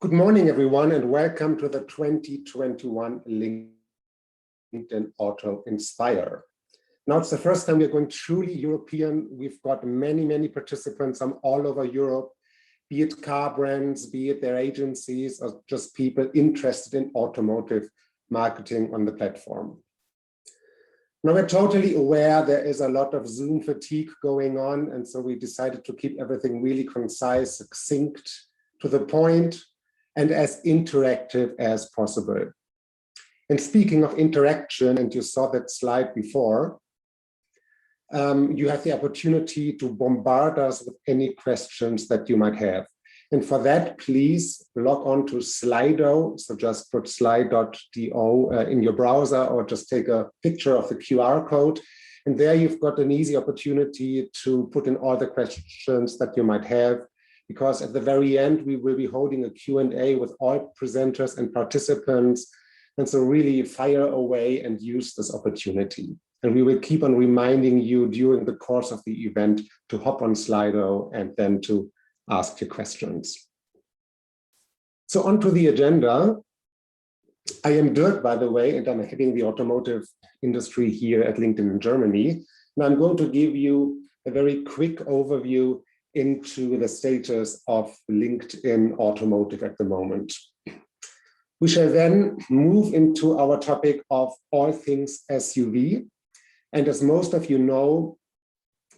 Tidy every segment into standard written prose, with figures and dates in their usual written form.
Good morning, everyone, and welcome to the 2021 LinkedIn Auto Inspire. Now it's the first time we're going truly European. We've got many participants from all over Europe, be it car brands, be it their agencies, or just people interested in automotive marketing on the platform. Now we're totally aware there is a lot of Zoom fatigue going on, and so we decided to keep everything really concise, succinct, to the point, and as interactive as possible. And speaking of interaction, and you saw that slide before, you have the opportunity to bombard us with any questions that you might have. And for that, please log on to Slido. So just put slide.do in your browser, or just take a picture of the QR code. And there you've got an easy opportunity to put in all the questions that you might have, because at the very end, we will be holding a Q&A with all presenters and participants. And so really fire away and use this opportunity. And we will keep on reminding you during the course of the event to hop on Slido and then to ask your questions. So onto the agenda. I am Dirk, by the way, and I'm heading the automotive industry here at LinkedIn in Germany. And I'm going to give you a very quick overview into the status of LinkedIn Automotive at the moment. We shall then move into our topic of all things SUV. And as most of you know,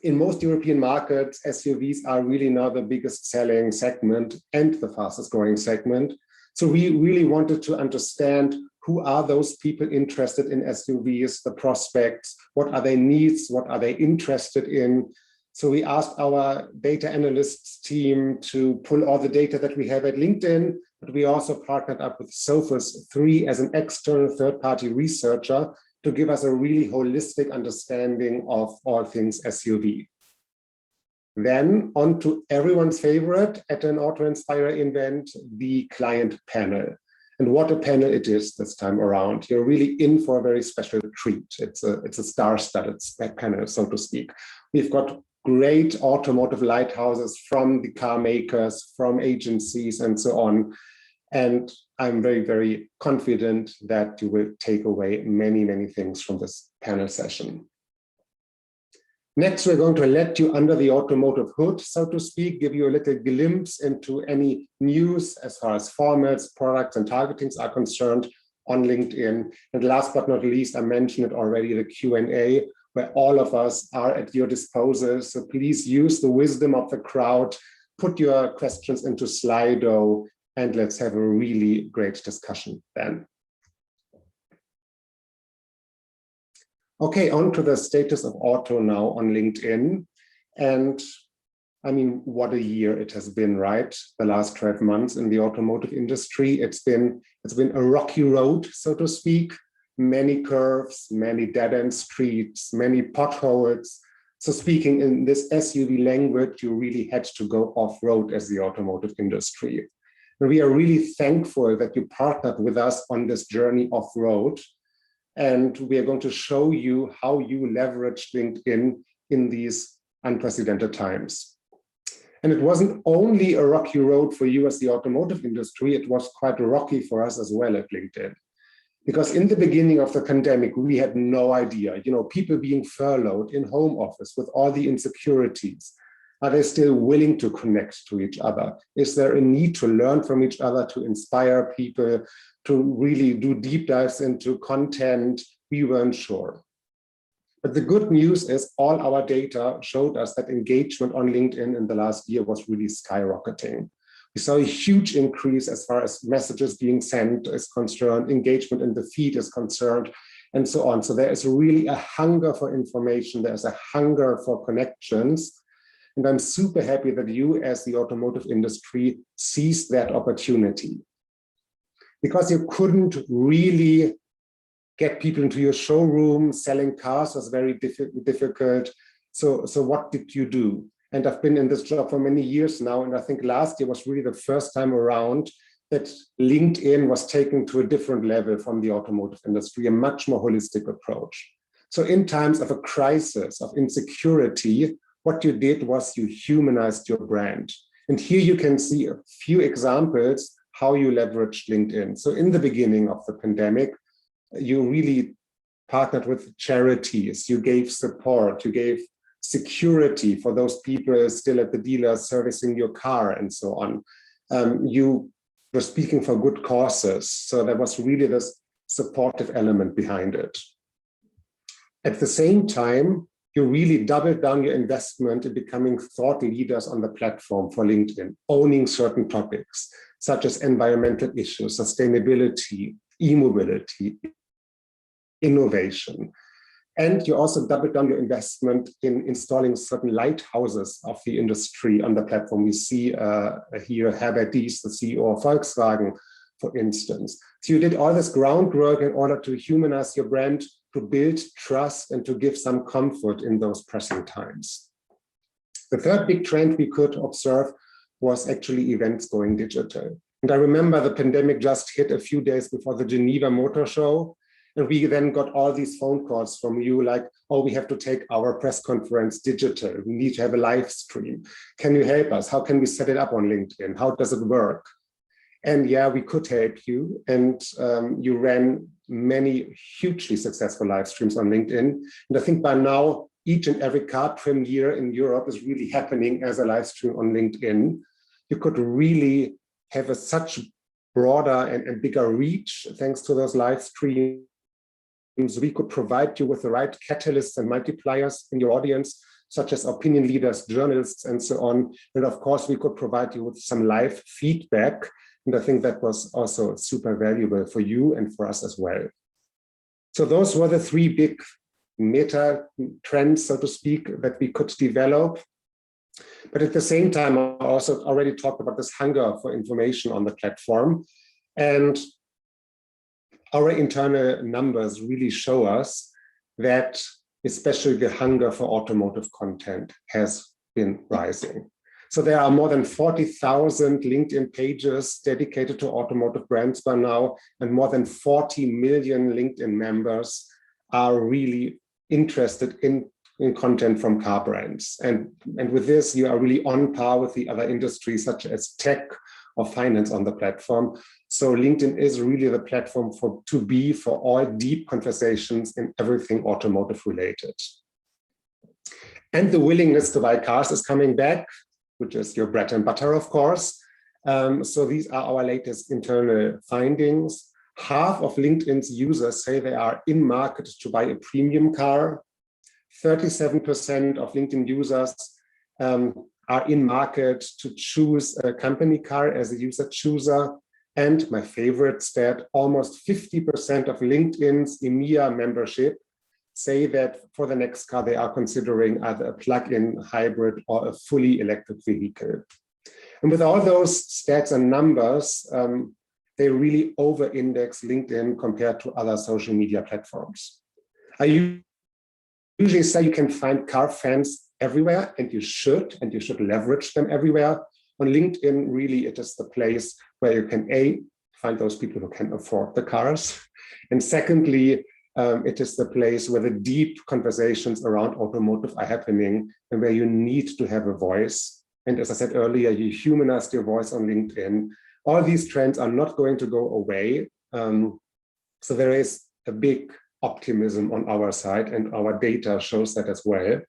in most European markets, SUVs are really now the biggest selling segment and the fastest growing segment. So we really wanted to understand who are those people interested in SUVs, the prospects, what are their needs, what are they interested in. So we asked our data analysts team to pull all the data that we have at LinkedIn, but we also partnered up with Sophos 3 as an external third-party researcher to give us a really holistic understanding of all things SUV. Then on to everyone's favorite at an Auto Inspire event, the client panel. And what a panel it is this time around. You're really in for a very special treat. It's a star-studded panel, so to speak. We've got great automotive lighthouses from the car makers, from agencies, and so on. And I'm very confident that you will take away many things from this panel session. Next, we're going to let you under the automotive hood, so to speak, give you a little glimpse into any news as far as formats, products, and targetings are concerned on LinkedIn. And last but not least, I mentioned it already, the Q&A, where all of us are at your disposal. So please use the wisdom of the crowd, put your questions into Slido, and let's have a really great discussion then. Okay, on to the status of auto now on LinkedIn. And I mean, what a year it has been, right? The last 12 months in the automotive industry. It's been a rocky road, so to speak. Many curves, many dead-end streets, many potholes. So speaking in this SUV language, you really had to go off-road as the automotive industry. And we are really thankful that you partnered with us on this journey off-road. And we are going to show you how you leverage LinkedIn in these unprecedented times. And it wasn't only a rocky road for you as the automotive industry, it was quite rocky for us as well at LinkedIn. Because in the beginning of the pandemic, we had no idea, people being furloughed in home office with all the insecurities. Are they still willing to connect to each other? Is there a need to learn from each other, to inspire people, to really do deep dives into content? We weren't sure. But the good news is all our data showed us that engagement on LinkedIn in the last year was really skyrocketing. We saw a huge increase as far as messages being sent is concerned, engagement in the feed is concerned, and so on. So there is really a hunger for information. There's a hunger for connections. And I'm super happy that you as the automotive industry seized that opportunity. Because you couldn't really get people into your showroom, selling cars was very difficult. So what did you do? And I've been in this job for many years now, and I think last year was really the first time around that LinkedIn was taken to a different level from the automotive industry, a much more holistic approach. So in times of a crisis, of insecurity, what you did was you humanized your brand. And here you can see a few examples how you leverage LinkedIn. So in the beginning of the pandemic, you really partnered with charities, you gave support, you gave security for those people still at the dealer servicing your car and so on. You were speaking for good causes. So there was really this supportive element behind it. At the same time, you really doubled down your investment in becoming thought leaders on the platform for LinkedIn, owning certain topics, such as environmental issues, sustainability, e-mobility, innovation. And you also doubled down your investment in installing certain lighthouses of the industry on the platform. We see here Herbert Diess, the CEO of Volkswagen, for instance. So you did all this groundwork in order to humanize your brand, to build trust and to give some comfort in those pressing times. The third big trend we could observe was actually events going digital. And I remember the pandemic just hit a few days before the Geneva Motor Show. And we then got all these phone calls from you like, oh, we have to take our press conference digital. We need to have a live stream. Can you help us? How can we set it up on LinkedIn? How does it work? And yeah, we could help you. And you ran many hugely successful live streams on LinkedIn. And I think by now, each and every car premiere in Europe is really happening as a live stream on LinkedIn. You could really have such broader and bigger reach thanks to those live streams. We could provide you with the right catalysts and multipliers in your audience, such as opinion leaders, journalists, and so on. And of course, we could provide you with some live feedback. And I think that was also super valuable for you and for us as well. So those were the three big meta trends, so to speak, that we could develop. But at the same time, I also already talked about this hunger for information on the platform. And our internal numbers really show us that especially the hunger for automotive content has been rising. So there are more than 40,000 LinkedIn pages dedicated to automotive brands by now, and more than 40 million LinkedIn members are really interested in content from car brands. And with this, you are really on par with the other industries such as tech or finance on the platform. So LinkedIn is really the platform to be for all deep conversations in everything automotive related. And the willingness to buy cars is coming back, which is your bread and butter, of course. So these are our latest internal findings. Half of LinkedIn's users say they are in market to buy a premium car. 37% of LinkedIn users are in market to choose a company car as a user chooser. And my favorite stat, almost 50% of LinkedIn's EMEA membership say that for the next car, they are considering either a plug-in hybrid or a fully electric vehicle. And with all those stats and numbers, they really over-index LinkedIn compared to other social media platforms. I usually say you can find car fans everywhere, and you should leverage them everywhere. On LinkedIn, really, it is the place where you can, A, find those people who can afford the cars. And secondly, it is the place where the deep conversations around automotive are happening and where you need to have a voice. And as I said earlier, you humanized your voice on LinkedIn. All these trends are not going to go away. So there is a big optimism on our side, and our data shows that as well.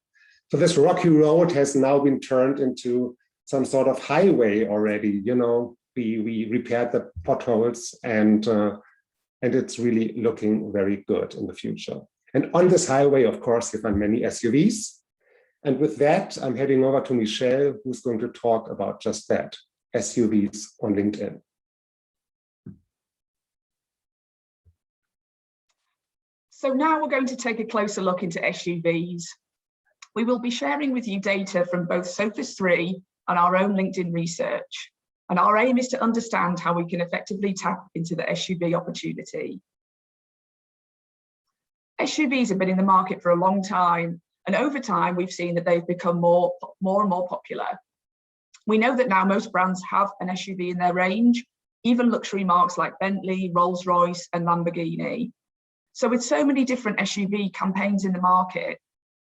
So this rocky road has now been turned into some sort of highway already. You know, we repaired the potholes, and it's really looking very good in the future. And on this highway, of course, you find many SUVs. And with that, I'm heading over to Michelle, who's going to talk about just that, SUVs on LinkedIn. So now we're going to take a closer look into SUVs. We will be sharing with you data from both Sophos 3 and our own LinkedIn research. And our aim is to understand how we can effectively tap into the SUV opportunity. SUVs have been in the market for a long time, and over time, we've seen that they've become more and more popular. We know that now most brands have an SUV in their range, even luxury marks like Bentley, Rolls-Royce, and Lamborghini. So with so many different SUV campaigns in the market,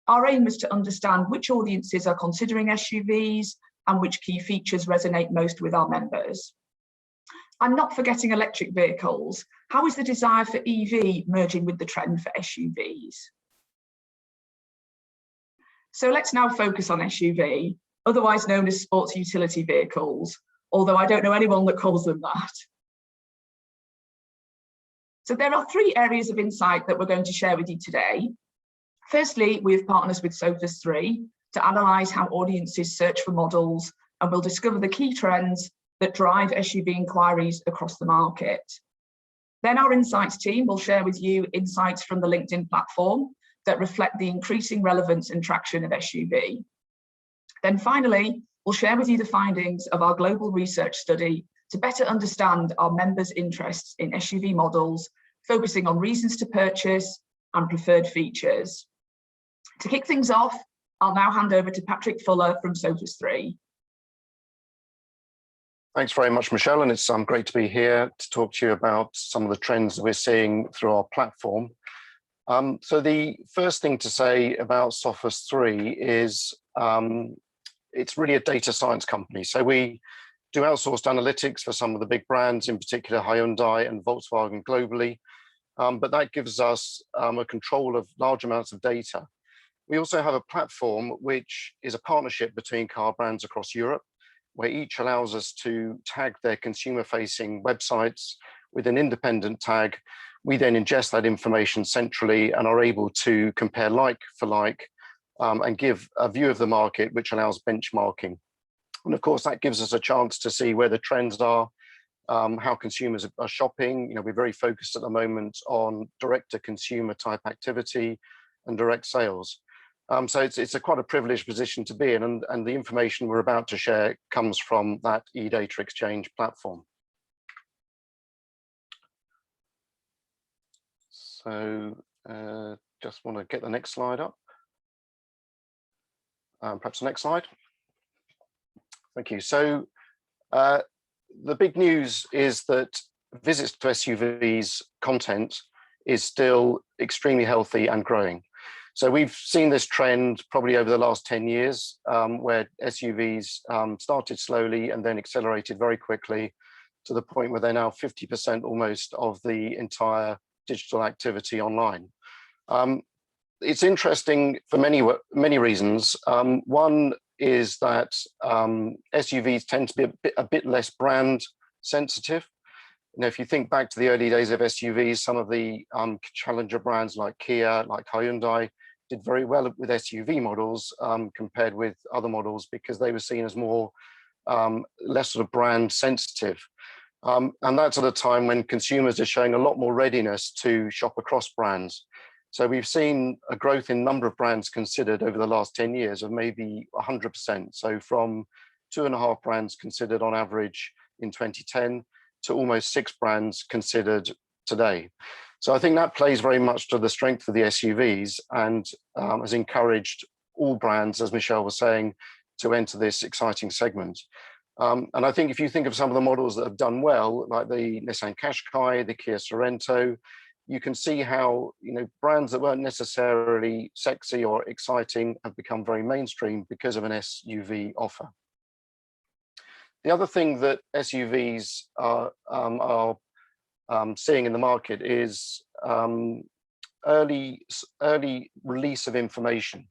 our aim is to understand which audiences are considering SUVs and which key features resonate most with our members. And not forgetting electric vehicles, how is the desire for EV merging with the trend for SUVs? So let's now focus on SUV, otherwise known as sports utility vehicles, although I don't know anyone that calls them that. So there are 3 areas of insight that we're going to share with you today. Firstly, we've partnered with Sophos 3 to analyse how audiences search for models, and we'll discover the key trends that drive SUV inquiries across the market. Then our insights team will share with you insights from the LinkedIn platform that reflect the increasing relevance and traction of SUV. Then finally, we'll share with you the findings of our global research study to better understand our members' interests in SUV models, focusing on reasons to purchase and preferred features. To kick things off, I'll now hand over to Patrick Fuller from Sophos 3. Thanks very much, Michelle, and it's great to be here to talk to you about some of the trends that we're seeing through our platform. So the first thing to say about Sophos 3 is it's really a data science company. So we do outsourced analytics for some of the big brands, in particular Hyundai and Volkswagen globally, but that gives us a control of large amounts of data. We also have a platform which is a partnership between car brands across Europe, where each allows us to tag their consumer-facing websites with an independent tag. We then ingest that information centrally and are able to compare like for like and give a view of the market, which allows benchmarking. And of course, that gives us a chance to see where the trends are, how consumers are shopping. You know, we're very focused at the moment on direct-to-consumer type activity and direct sales. So it's quite a privileged position to be in, and the information we're about to share comes from that eData Exchange platform. So just want to get the next slide up. Perhaps the next slide. Thank you. So the big news is that visits to SUVs content is still extremely healthy and growing. So we've seen this trend probably over the last 10 years, where SUVs started slowly and then accelerated very quickly to the point where they're now 50% almost of the entire digital activity online. It's interesting for many reasons. One is that SUVs tend to be a bit less brand sensitive. You know, if you think back to the early days of SUVs, some of the challenger brands like Kia, like Hyundai, did very well with SUV models compared with other models because they were seen as more less sort of brand sensitive. And that's at a time when consumers are showing a lot more readiness to shop across brands. So we've seen a growth in number of brands considered over the last 10 years of maybe 100%. So from 2.5 brands considered on average in 2010 to almost 6 brands considered today. So I think that plays very much to the strength of the SUVs and has encouraged all brands, as Michelle was saying, to enter this exciting segment. And I think if you think of some of the models that have done well, like the Nissan Qashqai, the Kia Sorento, you can see how, you know, brands that weren't necessarily sexy or exciting have become very mainstream because of an SUV offer. The other thing that SUVs are seeing in the market is early release of information.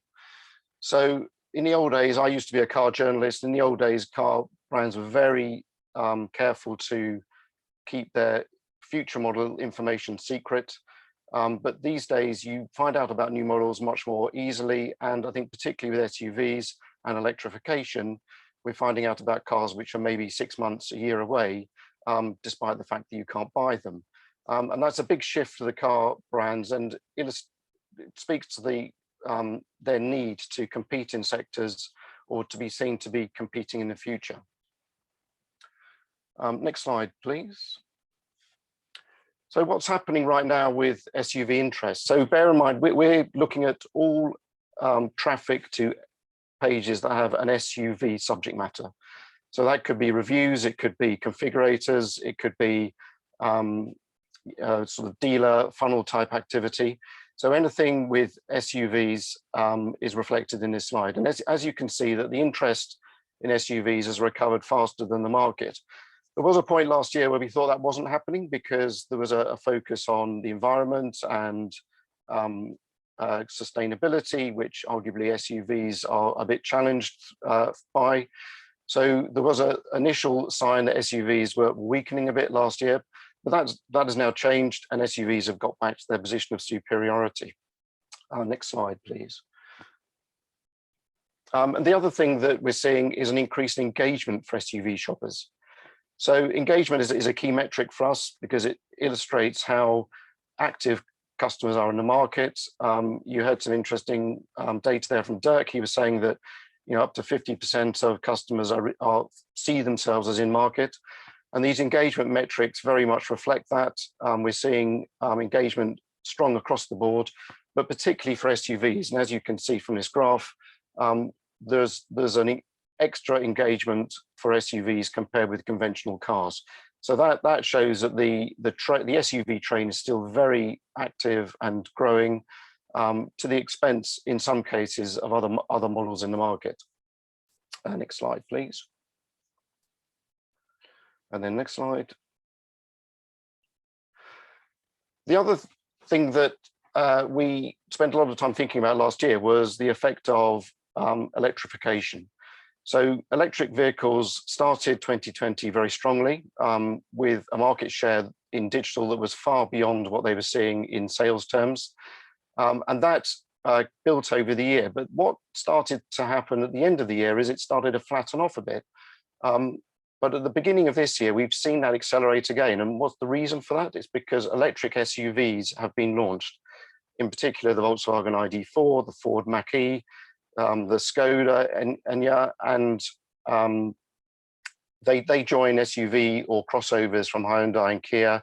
So in the old days, I used to be a car journalist. In the old days, car brands were very careful to keep their future model information secret. But these days, you find out about new models much more easily. And I think particularly with SUVs and electrification, we're finding out about cars which are maybe 6 months, a year away, despite the fact that you can't buy them. And that's a big shift for the car brands, and it speaks to their need to compete in sectors or to be seen to be competing in the future. Next slide, please. So what's happening right now with SUV interest? So bear in mind, we're looking at all traffic to pages that have an SUV subject matter. So that could be reviews, it could be configurators, it could be sort of dealer funnel type activity. So anything with SUVs is reflected in this slide. And as you can see, that the interest in SUVs has recovered faster than the market. There was a point last year where we thought that wasn't happening because there was a focus on the environment and sustainability, which arguably SUVs are a bit challenged by. So there was an initial sign that SUVs were weakening a bit last year, but that has now changed and SUVs have got back to their position of superiority. Next slide, please. And the other thing that we're seeing is an increased engagement for SUV shoppers. So engagement is a key metric for us because it illustrates how active customers are in the market. You heard some interesting data there from Dirk. He was saying that up to 50% of customers see themselves as in market. And these engagement metrics very much reflect that. We're seeing engagement strong across the board, but particularly for SUVs. And as you can see from this graph, there's an extra engagement for SUVs compared with conventional cars. So that shows that the SUV train is still very active and growing to the expense, in some cases, of other models in the market. Next slide, please. And then next slide. The other thing that we spent a lot of time thinking about last year was the effect of electrification. So electric vehicles started 2020 very strongly with a market share in digital that was far beyond what they were seeing in sales terms. And that built over the year. But what started to happen at the end of the year is it started to flatten off a bit. But at the beginning of this year, we've seen that accelerate again. And what's the reason for that? It's because electric SUVs have been launched, in particular the Volkswagen ID.4, the Ford Mach-E, the Skoda Enyaq, and they join SUV or crossovers from Hyundai and Kia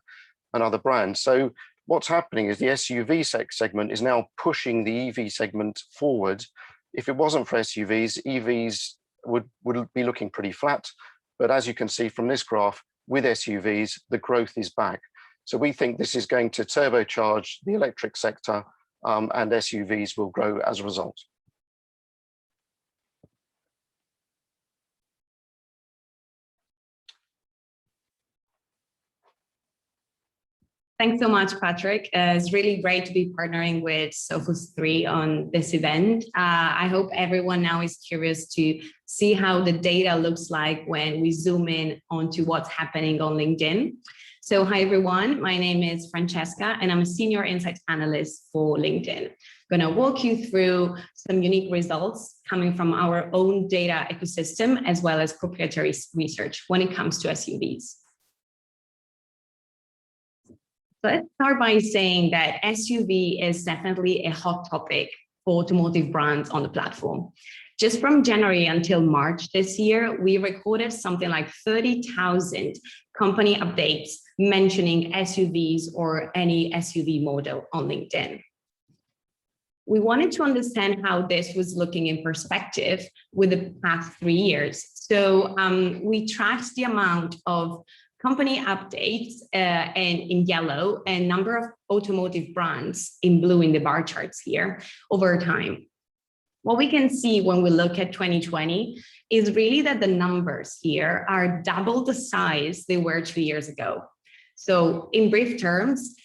and other brands. So what's happening is the SUV segment is now pushing the EV segment forward. If it wasn't for SUVs, EVs would be looking pretty flat. But as you can see from this graph, with SUVs, the growth is back. So we think this is going to turbocharge the electric sector and SUVs will grow as a result. Thanks so much, Patrick. It's really great to be partnering with Sophos 3 on this event. I hope everyone now is curious to see how the data looks like when we zoom in onto what's happening on LinkedIn. So hi, everyone. My name is Francesca, and I'm a senior insights analyst for LinkedIn. I'm going to walk you through some unique results coming from our own data ecosystem, as well as proprietary research when it comes to SUVs. Let's start by saying that SUV is definitely a hot topic for automotive brands on the platform. Just from January until March this year, we recorded something like 30,000 company updates mentioning SUVs or any SUV model on LinkedIn. We wanted to understand how this was looking in perspective with the past 3 years. So we tracked the amount of company updates and in yellow and number of automotive brands in blue in the bar charts here over time. What we can see when we look at 2020 is really that the numbers here are double the size they were 2 years ago. So in brief terms,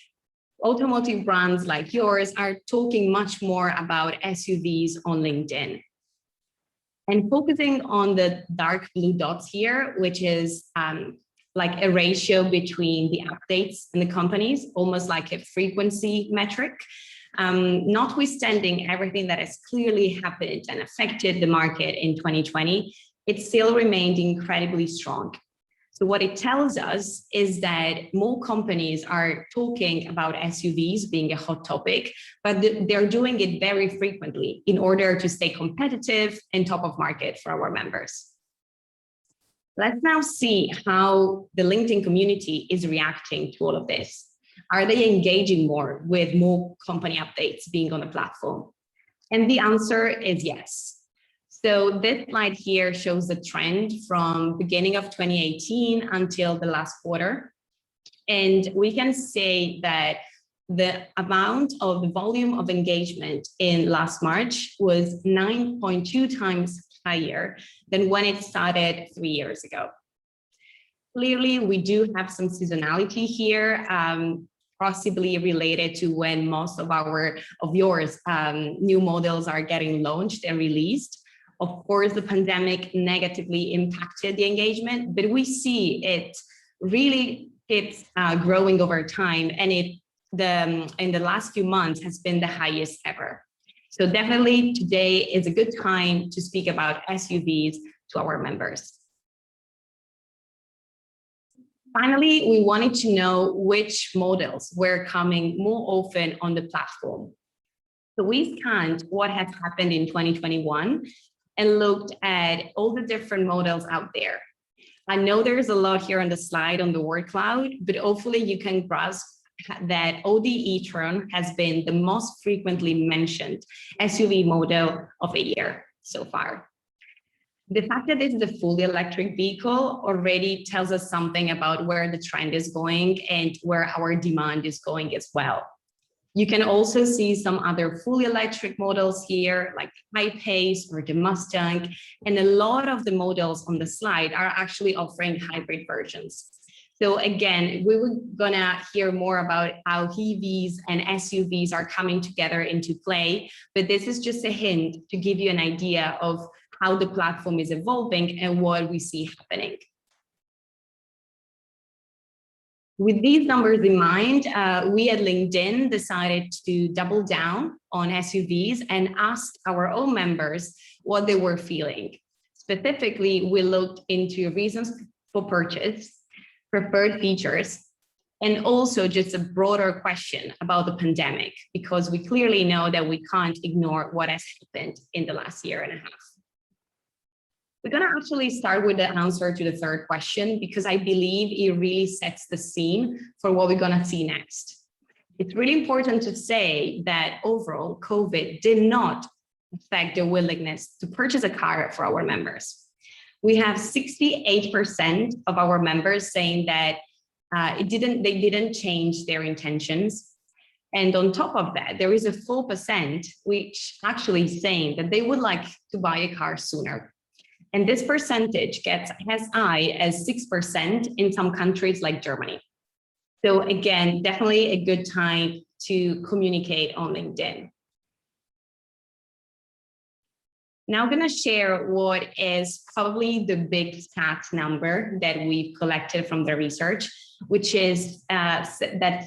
automotive brands like yours are talking much more about SUVs on LinkedIn. And focusing on the dark blue dots here, which is like a ratio between the updates and the companies, almost like a frequency metric. Notwithstanding everything that has clearly happened and affected the market in 2020, it still remained incredibly strong. So what it tells us is that more companies are talking about SUVs being a hot topic, but they're doing it very frequently in order to stay competitive and top of market for our members. Let's now see how the LinkedIn community is reacting to all of this. Are they engaging more with more company updates being on the platform? And the answer is yes. So this slide here shows the trend from beginning of 2018 until the last quarter. And we can say that the amount of the volume of engagement in last March was 9.2 times higher than when it started 3 years ago. Clearly, we do have some seasonality here, possibly related to when most of yours new models are getting launched and released. Of course, the pandemic negatively impacted the engagement, but we see it really keeps growing over time, and in the last few months has been the highest ever. So definitely today is a good time to speak about SUVs to our members. Finally, we wanted to know which models were coming more often on the platform. So we scanned what has happened in 2021 and looked at all the different models out there. I know there's a lot here on the slide on the word cloud, but hopefully you can grasp that Audi e-tron has been the most frequently mentioned SUV model of the year so far. The fact that this is a fully electric vehicle already tells us something about where the trend is going and where our demand is going as well. You can also see some other fully electric models here, like the I-Pace or the Mustang, and a lot of the models on the slide are actually offering hybrid versions. So again, we were gonna hear more about how EVs and SUVs are coming together into play, but this is just a hint to give you an idea of how the platform is evolving and what we see happening. With these numbers in mind, we at LinkedIn decided to double down on SUVs and asked our own members what they were feeling. Specifically, we looked into reasons for purchase, preferred features, and also just a broader question about the pandemic, because we clearly know that we can't ignore what has happened in the last year and a half. We're going to actually start with the answer to the third question, because I believe it really sets the scene for what we're going to see next. It's really important to say that overall, COVID did not affect their willingness to purchase a car for our members. We have 68% of our members saying that they didn't change their intentions. And on top of that, there is a 4% which actually saying that they would like to buy a car sooner. And this percentage gets as high as 6% in some countries like Germany. So again, definitely a good time to communicate on LinkedIn. Now I'm going to share what is probably the big stats number that we've collected from the research, which is that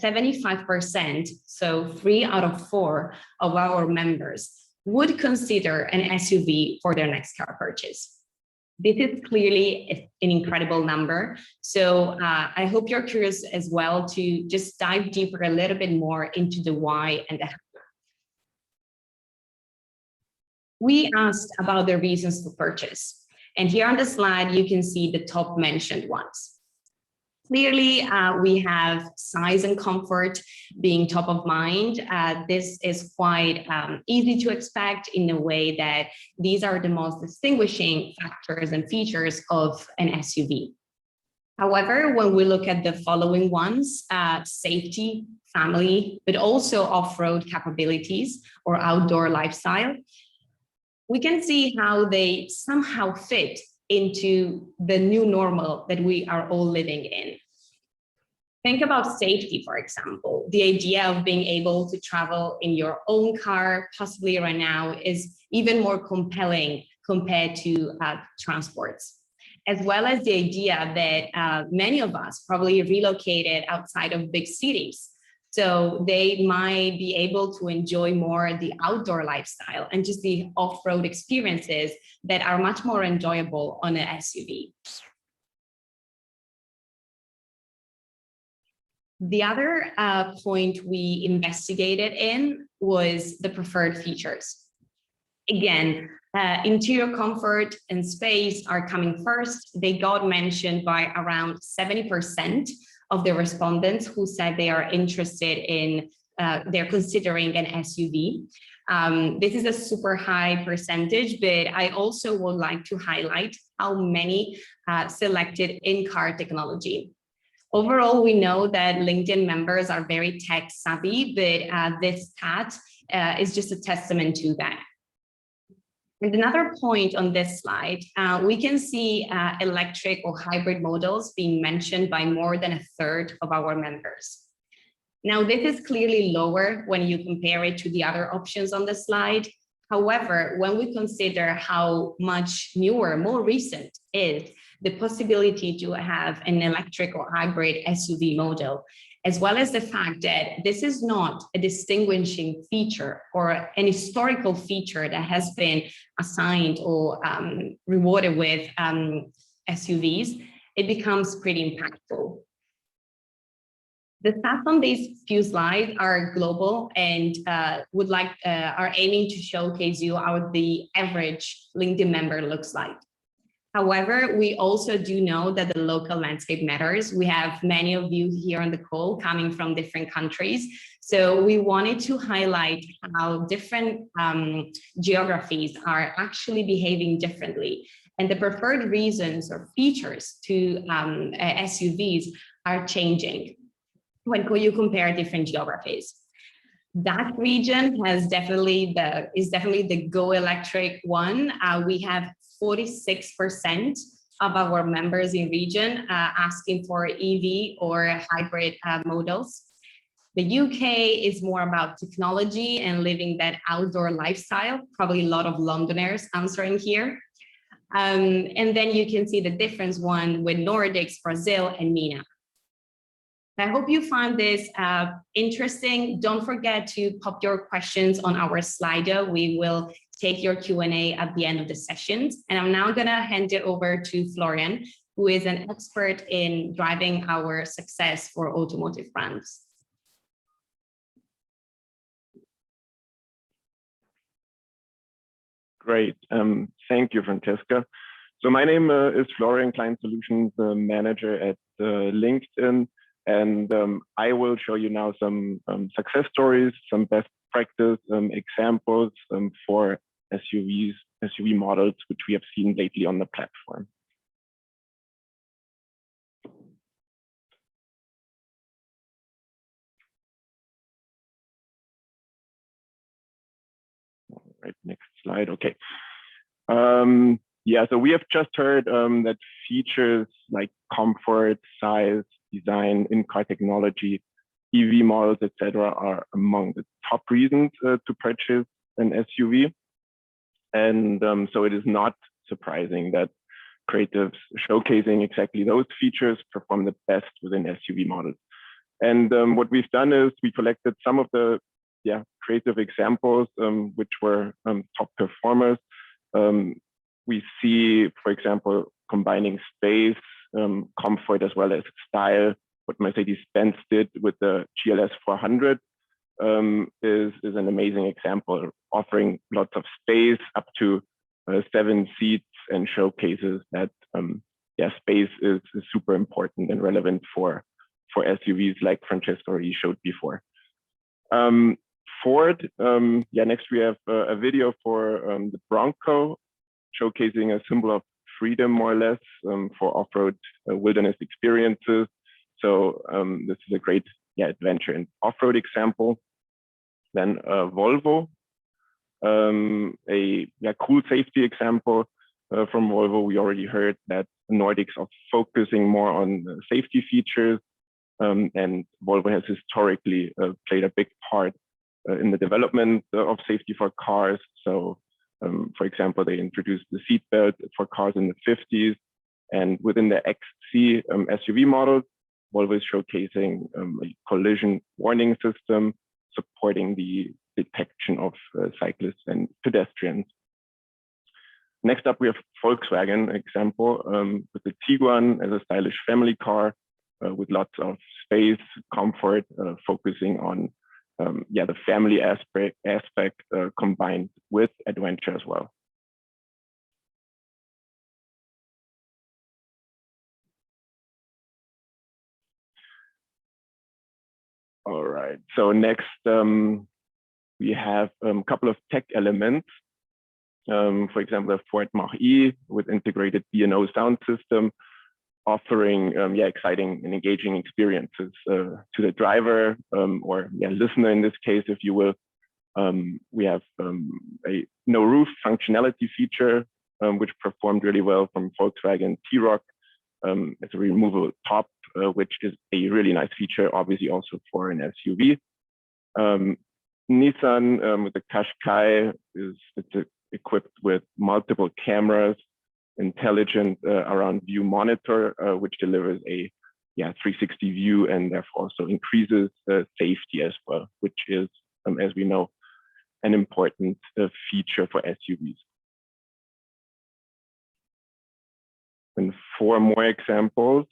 75%, so 3 out of 4 of our members would consider an SUV for their next car purchase. This is clearly an incredible number. So I hope you're curious as well to just dive deeper a little bit more into the why and the how. We asked about the reasons for purchase. And here on the slide, you can see the top mentioned ones. Clearly, we have size and comfort being top of mind. This is quite easy to expect in a way that these are the most distinguishing factors and features of an SUV. However, when we look at the following ones, safety, family, but also off-road capabilities or outdoor lifestyle, we can see how they somehow fit into the new normal that we are all living in. Think about safety, for example. The idea of being able to travel in your own car, possibly right now, is even more compelling compared to transports, as well as the idea that many of us probably relocated outside of big cities. So they might be able to enjoy more the outdoor lifestyle and just the off-road experiences that are much more enjoyable on an SUV. The other point we investigated in was the preferred features. Again, interior comfort and space are coming first. They got mentioned by around 70% of the respondents who said they are interested in, they're considering an SUV. This is a super high percentage, but I also would like to highlight how many selected in-car technology. Overall, we know that LinkedIn members are very tech savvy, but this stat is just a testament to that. And another point on this slide, we can see electric or hybrid models being mentioned by more than a third of our members. Now, this is clearly lower when you compare it to the other options on the slide. However, when we consider how much newer, more recent is the possibility to have an electric or hybrid SUV model, as well as the fact that this is not a distinguishing feature or an historical feature that has been assigned or rewarded with SUVs, it becomes pretty impactful. The stats on these few slides are global and are aiming to showcase you how the average LinkedIn member looks like. However, we also do know that the local landscape matters. We have many of you here on the call coming from different countries. So we wanted to highlight how different geographies are actually behaving differently. And the preferred reasons or features to SUVs are changing when you compare different geographies. That region is definitely the Go Electric one. We have 46% of our members in region asking for EV or hybrid models. The UK is more about technology and living that outdoor lifestyle, probably a lot of Londoners answering here. And then you can see the difference one with Nordics, Brazil, and MENA. I hope you found this interesting. Don't forget to pop your questions on our Slido. We will take your Q&A at the end of the sessions. And I'm now gonna hand it over to Florian, who is an expert in driving our success for automotive brands. Great, thank you, Francesca. So my name is Florian, Client Solutions Manager at LinkedIn. And I will show you now some success stories, some best practice examples for SUV models, which we have seen lately on the platform. All right, next slide. Okay. Yeah, so we have just heard that features like comfort, size, design, in-car technology, EV models, etc., are among the top reasons to purchase an SUV. And so it is not surprising that creatives showcasing exactly those features perform the best within SUV models. And what we've done is we collected some of the creative examples which were top performers. We see, for example, combining space, comfort as well as style. What Mercedes-Benz did with the GLS 400 is an amazing example, offering lots of space, up to 7 seats, and showcases that space is super important and relevant for SUVs, like Francesca already showed before. Ford, next we have a video for the Bronco, showcasing a symbol of freedom, more or less, for off-road wilderness experiences. So this is a great adventure and off-road example. Then Volvo, a cool safety example from Volvo. We already heard that Nordics are focusing more on safety features, and Volvo has historically played a big part in the development of safety for cars. So for example, they introduced the seatbelt for cars in the 50s, and within the XC SUV models, Volvo is showcasing a collision warning system supporting the detection of cyclists and pedestrians. Next up, we have Volkswagen example with the Tiguan as a stylish family car with lots of space, comfort, focusing on the family aspect combined with adventure as well. All right, so next we have a couple of tech elements. For example, the Ford Mach-E with integrated B&O sound system, offering exciting and engaging experiences to the driver or listener in this case, if you will. We have a no roof functionality feature, which performed really well from Volkswagen T-Roc. It's a removable top, which is a really nice feature, obviously also for an SUV. Nissan with the Qashqai it's equipped with multiple cameras, intelligent around view monitor, which delivers a 360 view and therefore also increases safety as well, which is, as we know, an important feature for SUVs. And 4 more examples.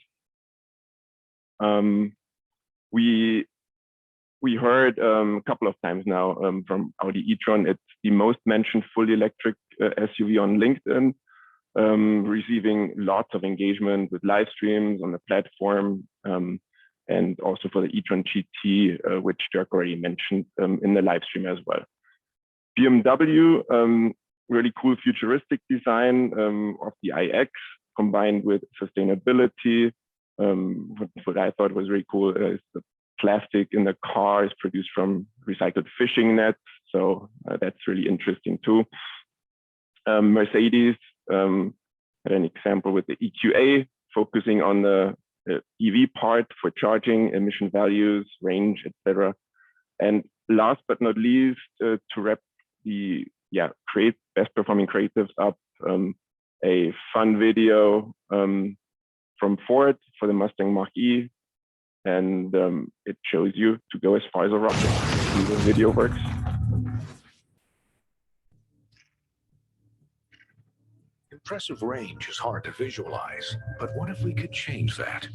We heard a couple of times now from Audi e-tron. It's the most mentioned fully electric SUV on LinkedIn, receiving lots of engagement with live streams on the platform, and also for the e-tron GT, which Dirk already mentioned in the live stream as well. BMW, really cool futuristic design of the iX combined with sustainability. What I thought was really cool is the plastic in the car is produced from recycled fishing nets. So that's really interesting too. Mercedes had an example with the EQA, focusing on the EV part for charging, emission values, range, etc. And last but not least, to wrap the best performing creatives up, a fun video from Ford for the Mustang Mach-E, and it shows you to go as far as a rocket. The video works. Impressive range is hard to visualize, but what if we could change that?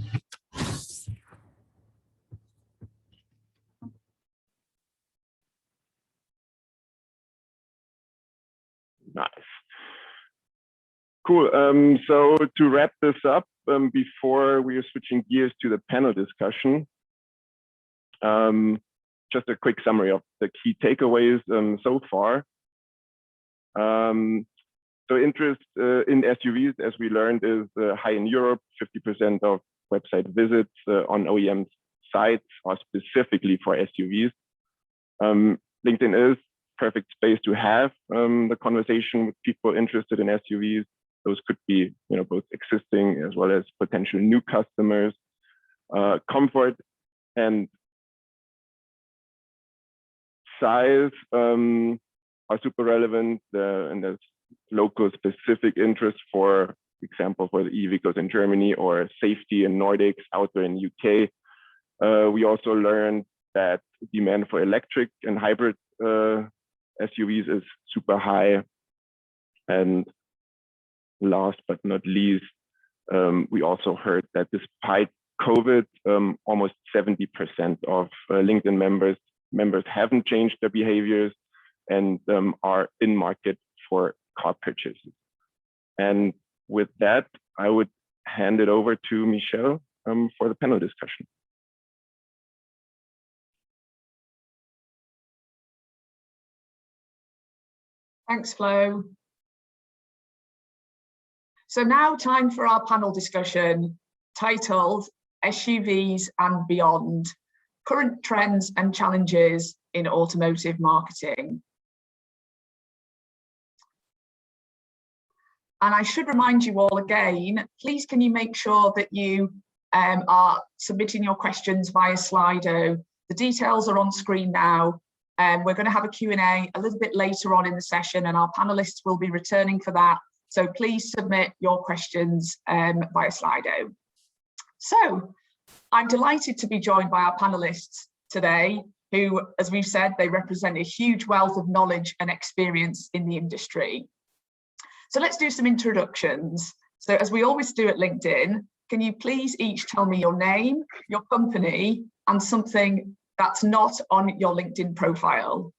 Nice. Cool. So to wrap this up, before we are switching gears to the panel discussion, just a quick summary of the key takeaways so far. So interest in SUVs, as we learned, is high in Europe. 50% of website visits on OEM sites are specifically for SUVs. LinkedIn is perfect space to have the conversation with people interested in SUVs. Those could be, both existing as well as potential new customers. Comfort and size are super relevant, and there's local specific interest, for example, for the e-vehicles in Germany, or safety in Nordics, outdoor in UK. We also learned that demand for electric and hybrid SUVs is super high. And last but not least, we also heard that despite COVID, almost 70% of LinkedIn members haven't changed their behaviors and are in market for car purchases. And with that, I would hand it over to Michelle for the panel discussion. Thanks, Flo. So now time for our panel discussion titled SUVs and Beyond, Current Trends and Challenges in Automotive Marketing. And I should remind you all again, please can you make sure that you are submitting your questions via Slido. The details are on screen now. We're going to have a Q&A a little bit later on in the session, and our panelists will be returning for that. So please submit your questions via Slido. So I'm delighted to be joined by our panelists today, who, as we've said, they represent a huge wealth of knowledge and experience in the industry. So let's do some introductions. So as we always do at LinkedIn, can you please each tell me your name, your company, and something that's not on your LinkedIn profile?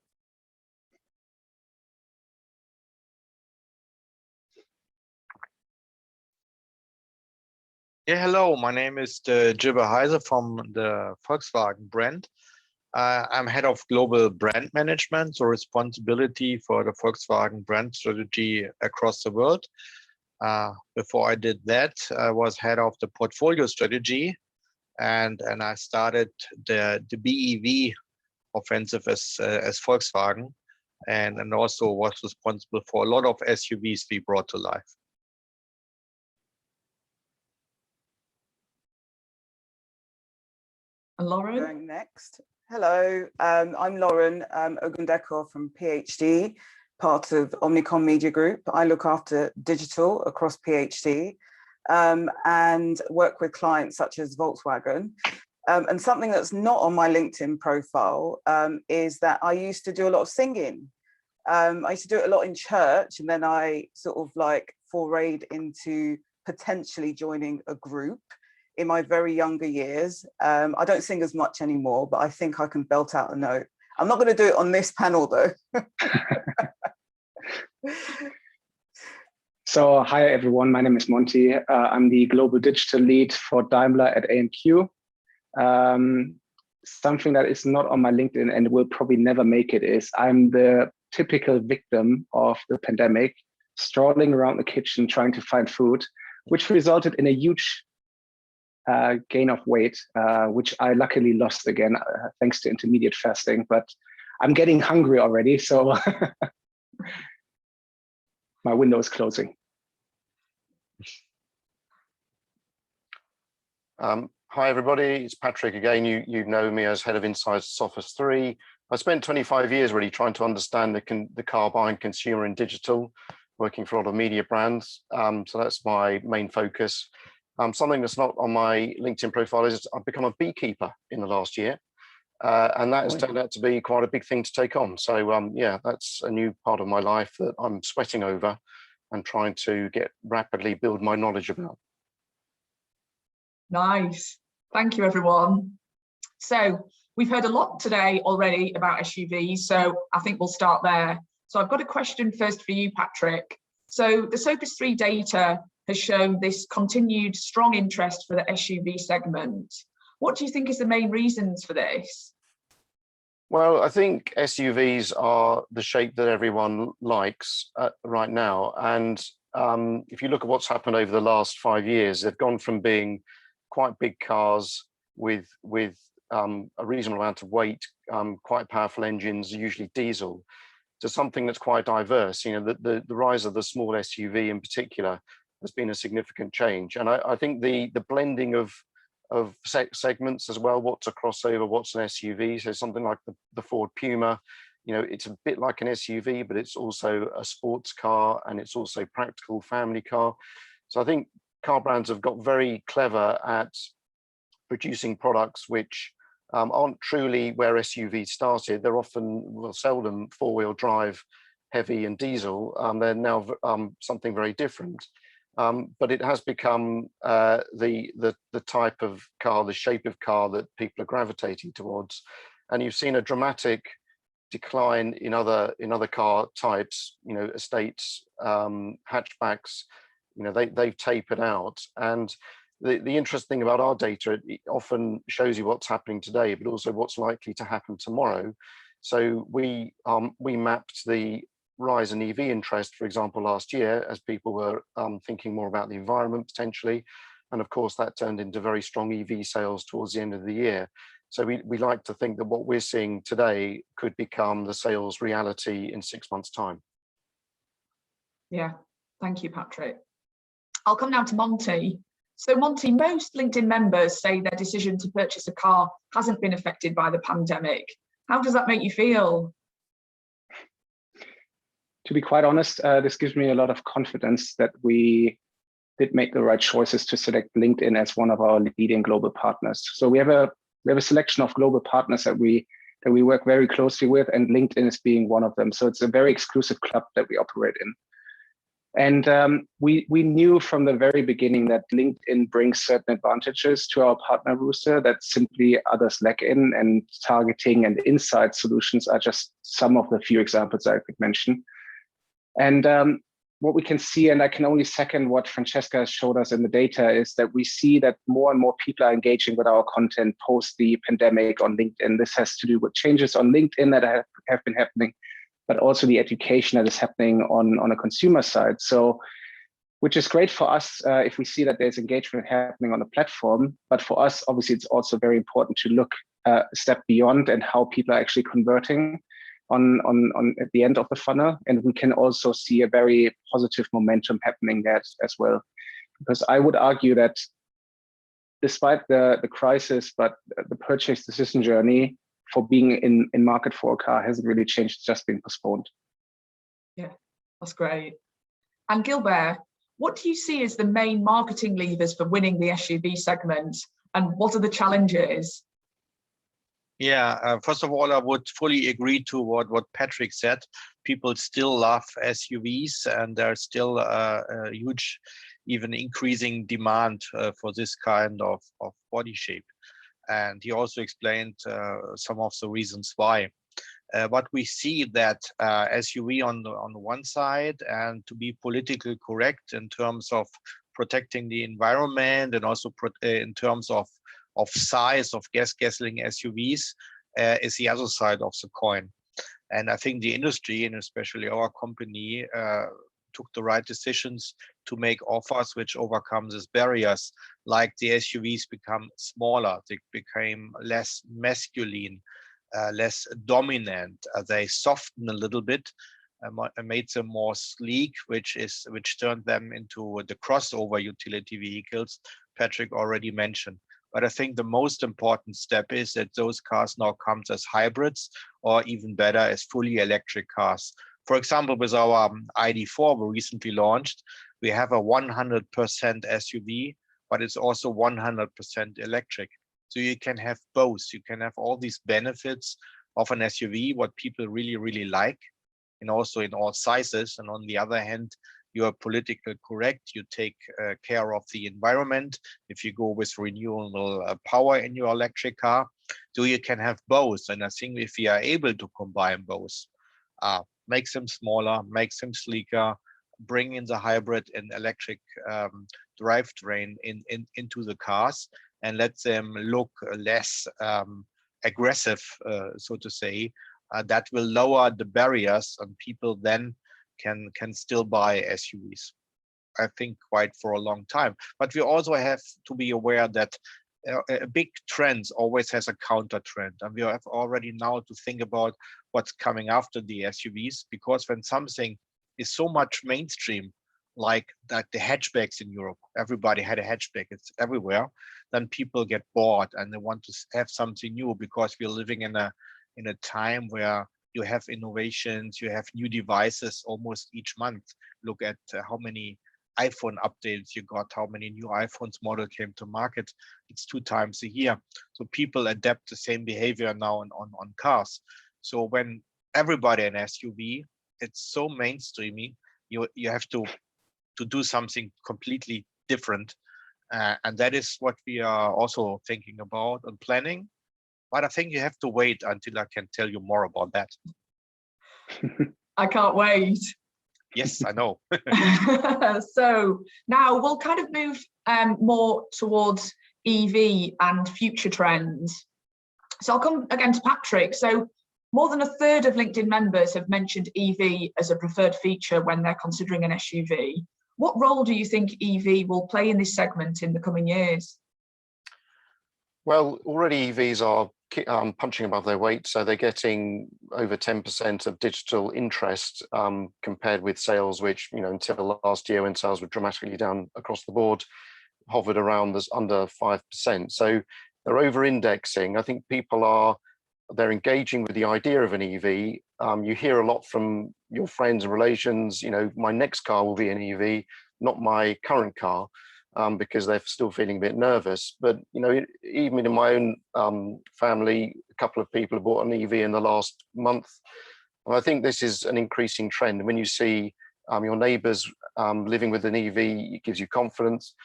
Yeah, hello, my name is Gilbert Heiser from the Volkswagen brand. I'm head of global brand management, so responsibility for the Volkswagen brand strategy across the world. Before I did that, I was head of the portfolio strategy, and I started the BEV offensive as Volkswagen, and also was responsible for a lot of SUVs we brought to life. And Lauren? Going next. Hello, I'm Lauren Ogundeko from PhD, part of Omnicom Media Group. I look after digital across PhD and work with clients such as Volkswagen. And something that's not on my LinkedIn profile is that I used to do a lot of singing. I used to do it a lot in church, and then I sort of like forayed into potentially joining a group in my very younger years. I don't sing as much anymore, but I think I can belt out a note. I'm not going to do it on this panel though. So hi everyone, my name is Monty. I'm the global digital lead for Daimler at AMQ. Something that is not on my LinkedIn and will probably never make it is I'm the typical victim of the pandemic, strolling around the kitchen trying to find food, which resulted in a huge gain of weight, which I luckily lost again, thanks to intermediate fasting, but I'm getting hungry already, so my window is closing. Hi everybody, it's Patrick again. You know me as head of Insights at Sophos 3. I spent 25 years really trying to understand the car buying consumer in digital, working for a lot of media brands. So that's my main focus. Something that's not on my LinkedIn profile is I've become a beekeeper in the last year. And that has turned out to be quite a big thing to take on. So yeah, that's a new part of my life that I'm sweating over and trying to rapidly build my knowledge about. Nice. Thank you, everyone. So we've heard a lot today already about SUVs, so I think we'll start there. So I've got a question first for you, Patrick. So the Sophos 3 data has shown this continued strong interest for the SUV segment. What do you think is the main reasons for this? Well, I think SUVs are the shape that everyone likes right now. And if you look at what's happened over the last 5 years, they've gone from being quite big cars with a reasonable amount of weight, quite powerful engines, usually diesel, to something that's quite diverse. You know, the rise of the small SUV in particular has been a significant change. And I think the blending of segments as well, what's a crossover, what's an SUV, so something like the Ford Puma, you know, it's a bit like an SUV, but it's also a sports car and it's also practical family car. So I think car brands have got very clever at producing products which aren't truly where SUVs started. They're often, well, seldom four-wheel drive, heavy and diesel. They're now something very different. But it has become the type of car, the shape of car that people are gravitating towards. And you've seen a dramatic decline in other car types, you know, estates, hatchbacks, you know, they've tapered out. And the interesting thing about our data, it often shows you what's happening today, but also what's likely to happen tomorrow. So we mapped the rise in EV interest, for example, last year, as people were thinking more about the environment potentially. And of course, that turned into very strong EV sales towards the end of the year. So we like to think that what we're seeing today could become the sales reality in 6 months' time. Yeah, thank you, Patrick. I'll come now to Monty. So Monty, most LinkedIn members say their decision to purchase a car hasn't been affected by the pandemic. How does that make you feel? To be quite honest, this gives me a lot of confidence that we did make the right choices to select LinkedIn as one of our leading global partners. So we have a selection of global partners that we work very closely with, and LinkedIn is being one of them. So it's a very exclusive club that we operate in. And we knew from the very beginning that LinkedIn brings certain advantages to our partner Rooster that simply others lack in, and targeting and insight solutions are just some of the few examples I could mention. And what we can see, and I can only second what Francesca has showed us in the data, is that we see that more and more people are engaging with our content post the pandemic on LinkedIn. This has to do with changes on LinkedIn that have been happening, but also the education that is happening on a consumer side. So which is great for us if we see that there's engagement happening on the platform. But for us, obviously, it's also very important to look a step beyond and how people are actually converting on at the end of the funnel. And we can also see a very positive momentum happening there as well. Because I would argue that despite the crisis, but the purchase decision journey for being in market for a car hasn't really changed, it's just been postponed. Yeah, that's great. And Gilbert, what do you see as the main marketing levers for winning the SUV segment, and what are the challenges? Yeah, first of all, I would fully agree to what Patrick said. People still love SUVs, and there's still a huge, even increasing demand for this kind of body shape. And he also explained some of the reasons why. But we see that SUV on the one side, and to be politically correct in terms of protecting the environment, and also in terms of size of gas-guzzling SUVs, is the other side of the coin. And I think the industry, and especially our company, took the right decisions to make offers which overcome these barriers, like the SUVs become smaller, they became less masculine, less dominant. They softened a little bit, made them more sleek, which turned them into the crossover utility vehicles Patrick already mentioned. But I think the most important step is that those cars now come as hybrids, or even better, as fully electric cars. For example, with our ID.4 we recently launched, we have a 100% SUV, but it's also 100% electric. So you can have both. You can have all these benefits of an SUV, what people really, really like, and also in all sizes. And on the other hand, you are politically correct. You take care of the environment if you go with renewable power in your electric car. So you can have both. And I think if we are able to combine both, makes them smaller, makes them sleeker, bring in the hybrid and electric drivetrain into the cars, and let them look less aggressive, so to say, that will lower the barriers, and people then can still buy SUVs, I think, quite for a long time. But we also have to be aware that a big trend always has a counter trend, and we have already now to think about what's coming after the SUVs, because when something is so much mainstream, like that the hatchbacks in Europe, everybody had a hatchback, it's everywhere, then people get bored and they want to have something new, because we're living in a time where you have innovations, you have new devices almost each month. Look at how many iPhone updates you got, how many new iPhones model came to market. It's 2 times a year. So people adapt the same behavior now on cars. So when everybody in SUV, it's so mainstreamy, you have to do something completely different. And that is what we are also thinking about and planning. But I think you have to wait until I can tell you more about that. I can't wait. Yes, I know. So now we'll kind of move more towards EV and future trends. So I'll come again to Patrick. So more than a third of LinkedIn members have mentioned EV as a preferred feature when they're considering an SUV. What role do you think EV will play in this segment in the coming years? Well, already EVs are punching above their weight, so they're getting over 10% of digital interest compared with sales, which, until last year when sales were dramatically down across the board, hovered around this under 5%. So they're over-indexing. I think they're engaging with the idea of an EV. You hear a lot from your friends and relations, my next car will be an EV, not my current car. Because they're still feeling a bit nervous. But, even in my own family, a couple of people have bought an EV in the last month. And I think this is an increasing trend. When you see your neighbours living with an EV, it gives you confidence.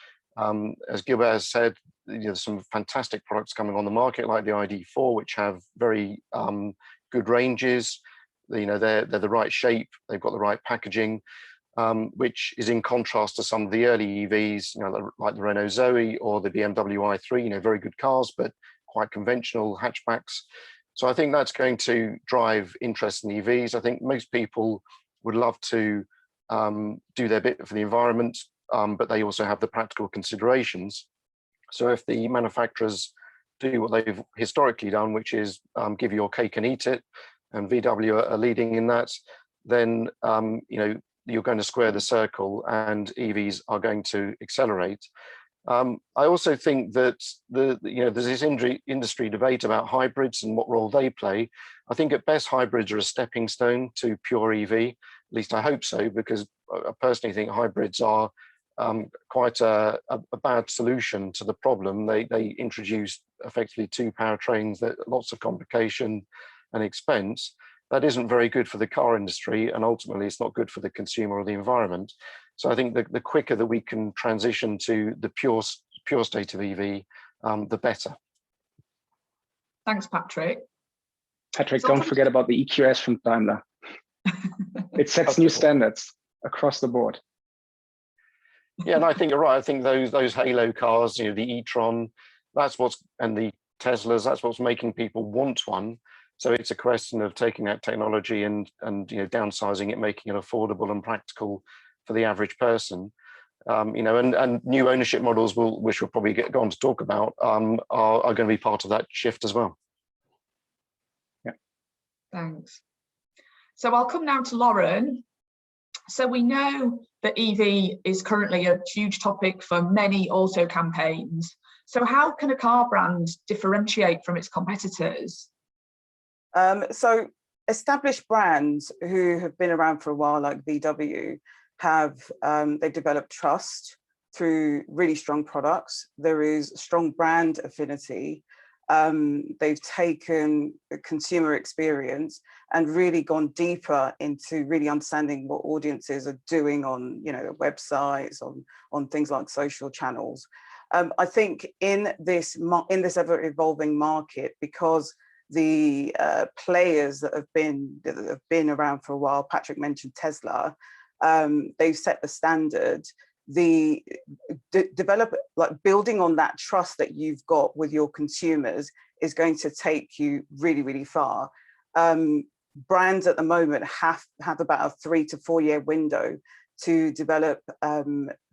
As Gilbert has said, there's some fantastic products coming on the market, like the ID.4, which have very good ranges. They're the right shape, they've got the right packaging. Which is in contrast to some of the early EVs, like the Renault Zoe or the BMW i3, very good cars, but quite conventional hatchbacks. So I think that's going to drive interest in EVs. I think most people would love to do their bit for the environment. but they also have the practical considerations. So if the manufacturers do what they've historically done, which is give you your cake and eat it, and VW are leading in that, then you're going to square the circle, and EVs are going to accelerate. I also think that there's this industry debate about hybrids and what role they play. I think at best hybrids are a stepping stone to pure EV. At least I hope so, because I personally think hybrids are quite a bad solution to the problem. They introduce effectively two powertrains, that lots of complication and expense. That isn't very good for the car industry, and ultimately it's not good for the consumer or the environment. So I think the quicker that we can transition to the pure state of EV, the better. Thanks, Patrick. Patrick, don't forget about the EQS from Daimler. It sets new standards across the board. Yeah, and I think you're right. I think those halo cars, the e-tron, and the Teslas, that's what's making people want one. So it's a question of taking that technology and downsizing it, making it affordable and practical for the average person. And new ownership models, which we'll probably get on to talk about, are going to be part of that shift as well. Yeah. Thanks. So I'll come now to Lauren. So we know that EV is currently a huge topic for many auto campaigns. So how can a car brand differentiate from its competitors? So established brands who have been around for a while, like VW, they've developed trust through really strong products. There is strong brand affinity. They've taken the consumer experience and really gone deeper into really understanding what audiences are doing on their websites, on things like social channels. I think in this ever evolving market, because the players that have been around for a while, Patrick mentioned Tesla, they've set the standard. Building on that trust that you've got with your consumers is going to take you really, really far. Brands at the moment have about a 3 to 4 year window to develop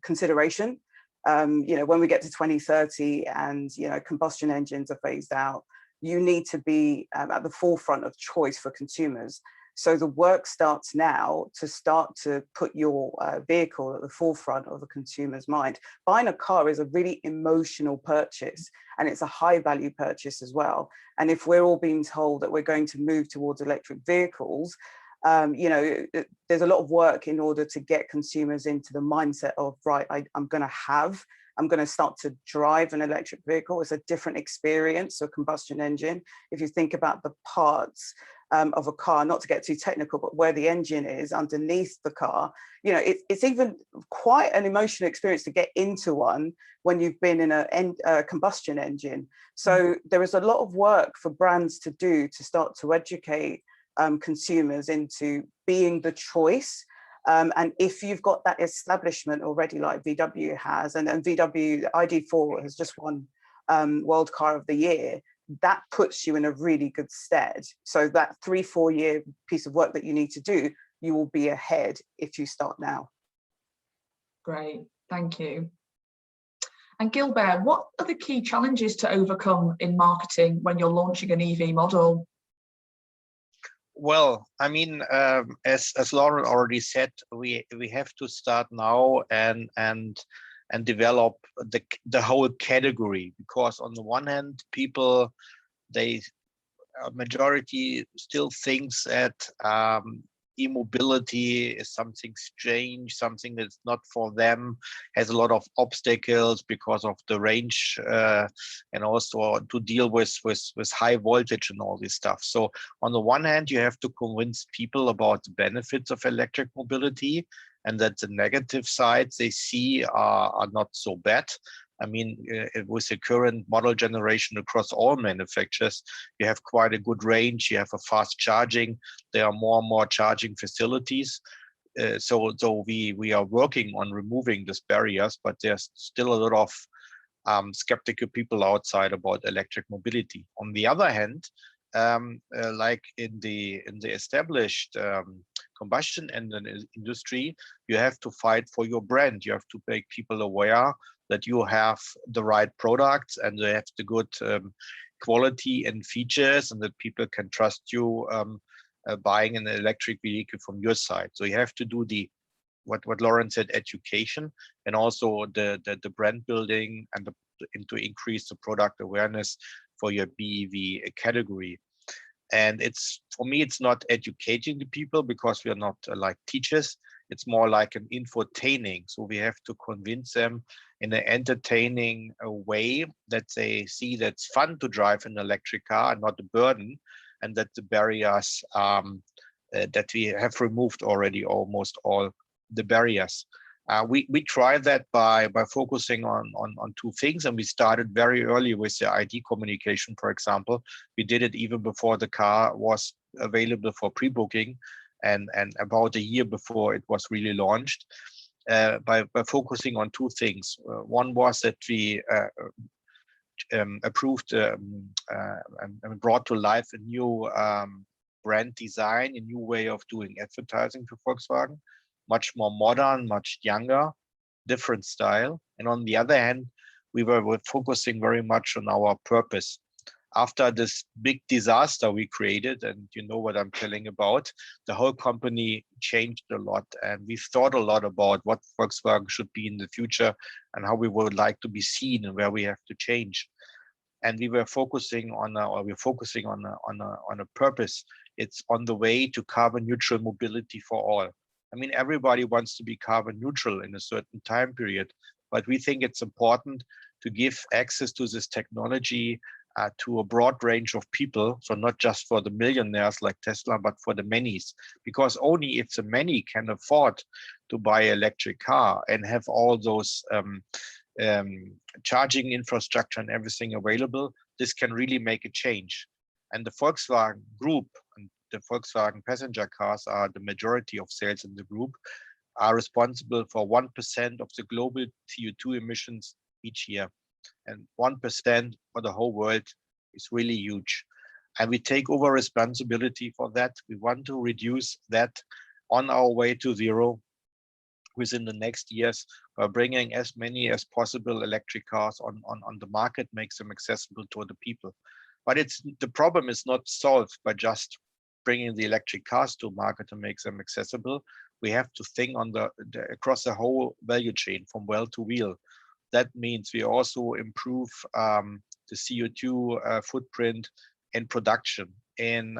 consideration. When we get to 2030 and combustion engines are phased out, you need to be at the forefront of choice for consumers. So the work starts now to start to put your vehicle at the forefront of the consumer's mind. Buying a car is a really emotional purchase, and it's a high value purchase as well. And if we're all being told that we're going to move towards electric vehicles, there's a lot of work in order to get consumers into the mindset of, right, I'm going to start to drive an electric vehicle. It's a different experience to a combustion engine. If you think about the parts of a car, not to get too technical, but where the engine is underneath the car, it's even quite an emotional experience to get into one when you've been in a combustion engine. So there is a lot of work for brands to do to start to educate consumers into being the choice. And if you've got that establishment already, like VW has, and VW ID4 has just won World Car of the Year, that puts you in a really good stead. So that 3-4 year piece of work that you need to do, you will be ahead if you start now. Great, thank you. And Gilbert, what are the key challenges to overcome in marketing when you're launching an EV model? Well, I mean, as Lauren already said, we have to start now and develop the whole category, because on the one hand, people, majority still thinks that e-mobility is something strange, something that's not for them, has a lot of obstacles because of the range and also to deal with high voltage and all this stuff. So on the one hand, you have to convince people about the benefits of electric mobility, and that the negative sides they see are not so bad. I mean, with the current model generation across all manufacturers, you have quite a good range, you have a fast charging, there are more and more charging facilities. So we are working on removing these barriers, but there's still a lot of skeptical people outside about electric mobility. On the other hand, like in the established combustion engine industry, you have to fight for your brand. You have to make people aware that you have the right products and they have the good quality and features, and that people can trust you buying an electric vehicle from your side. So you have to do the what Lauren said, education, and also the brand building and to increase the product awareness for your BEV category. And it's, for me, it's not educating the people, because we are not like teachers. It's more like an infotaining. So we have to convince them in an entertaining way that they see that it's fun to drive an electric car and not a burden, and that the barriers that we have removed already almost all the barriers. We tried that by focusing on two things, and we started very early with the ID communication, for example. We did it even before the car was available for pre-booking, and about a year before it was really launched, by focusing on two things. One was that we approved and brought to life a new brand design, a new way of doing advertising for Volkswagen, much more modern, much younger, different style. And on the other hand, we were focusing very much on our purpose. After this big disaster we created, and you know what I'm telling about, the whole company changed a lot, and we thought a lot about what Volkswagen should be in the future and how we would like to be seen and where we have to change. And we were focusing on a purpose. It's on the way to carbon neutral mobility for all. I mean, everybody wants to be carbon neutral in a certain time period, but we think it's important to give access to this technology to a broad range of people. So not just for the millionaires like Tesla, but for the manys, because only if the many can afford to buy an electric car and have all those charging infrastructure and everything available, this can really make a change. And the Volkswagen Group, and the Volkswagen passenger cars are the majority of sales in the group, are responsible for 1% of the global CO2 emissions each year. And 1% for the whole world is really huge. And we take over responsibility for that. We want to reduce that on our way to zero within the next years by bringing as many as possible electric cars on the market, makes them accessible to the people. But the problem is not solved by just bringing the electric cars to market and make them accessible. We have to think on across the whole value chain from well to wheel. That means we also improve the CO2 footprint in production, in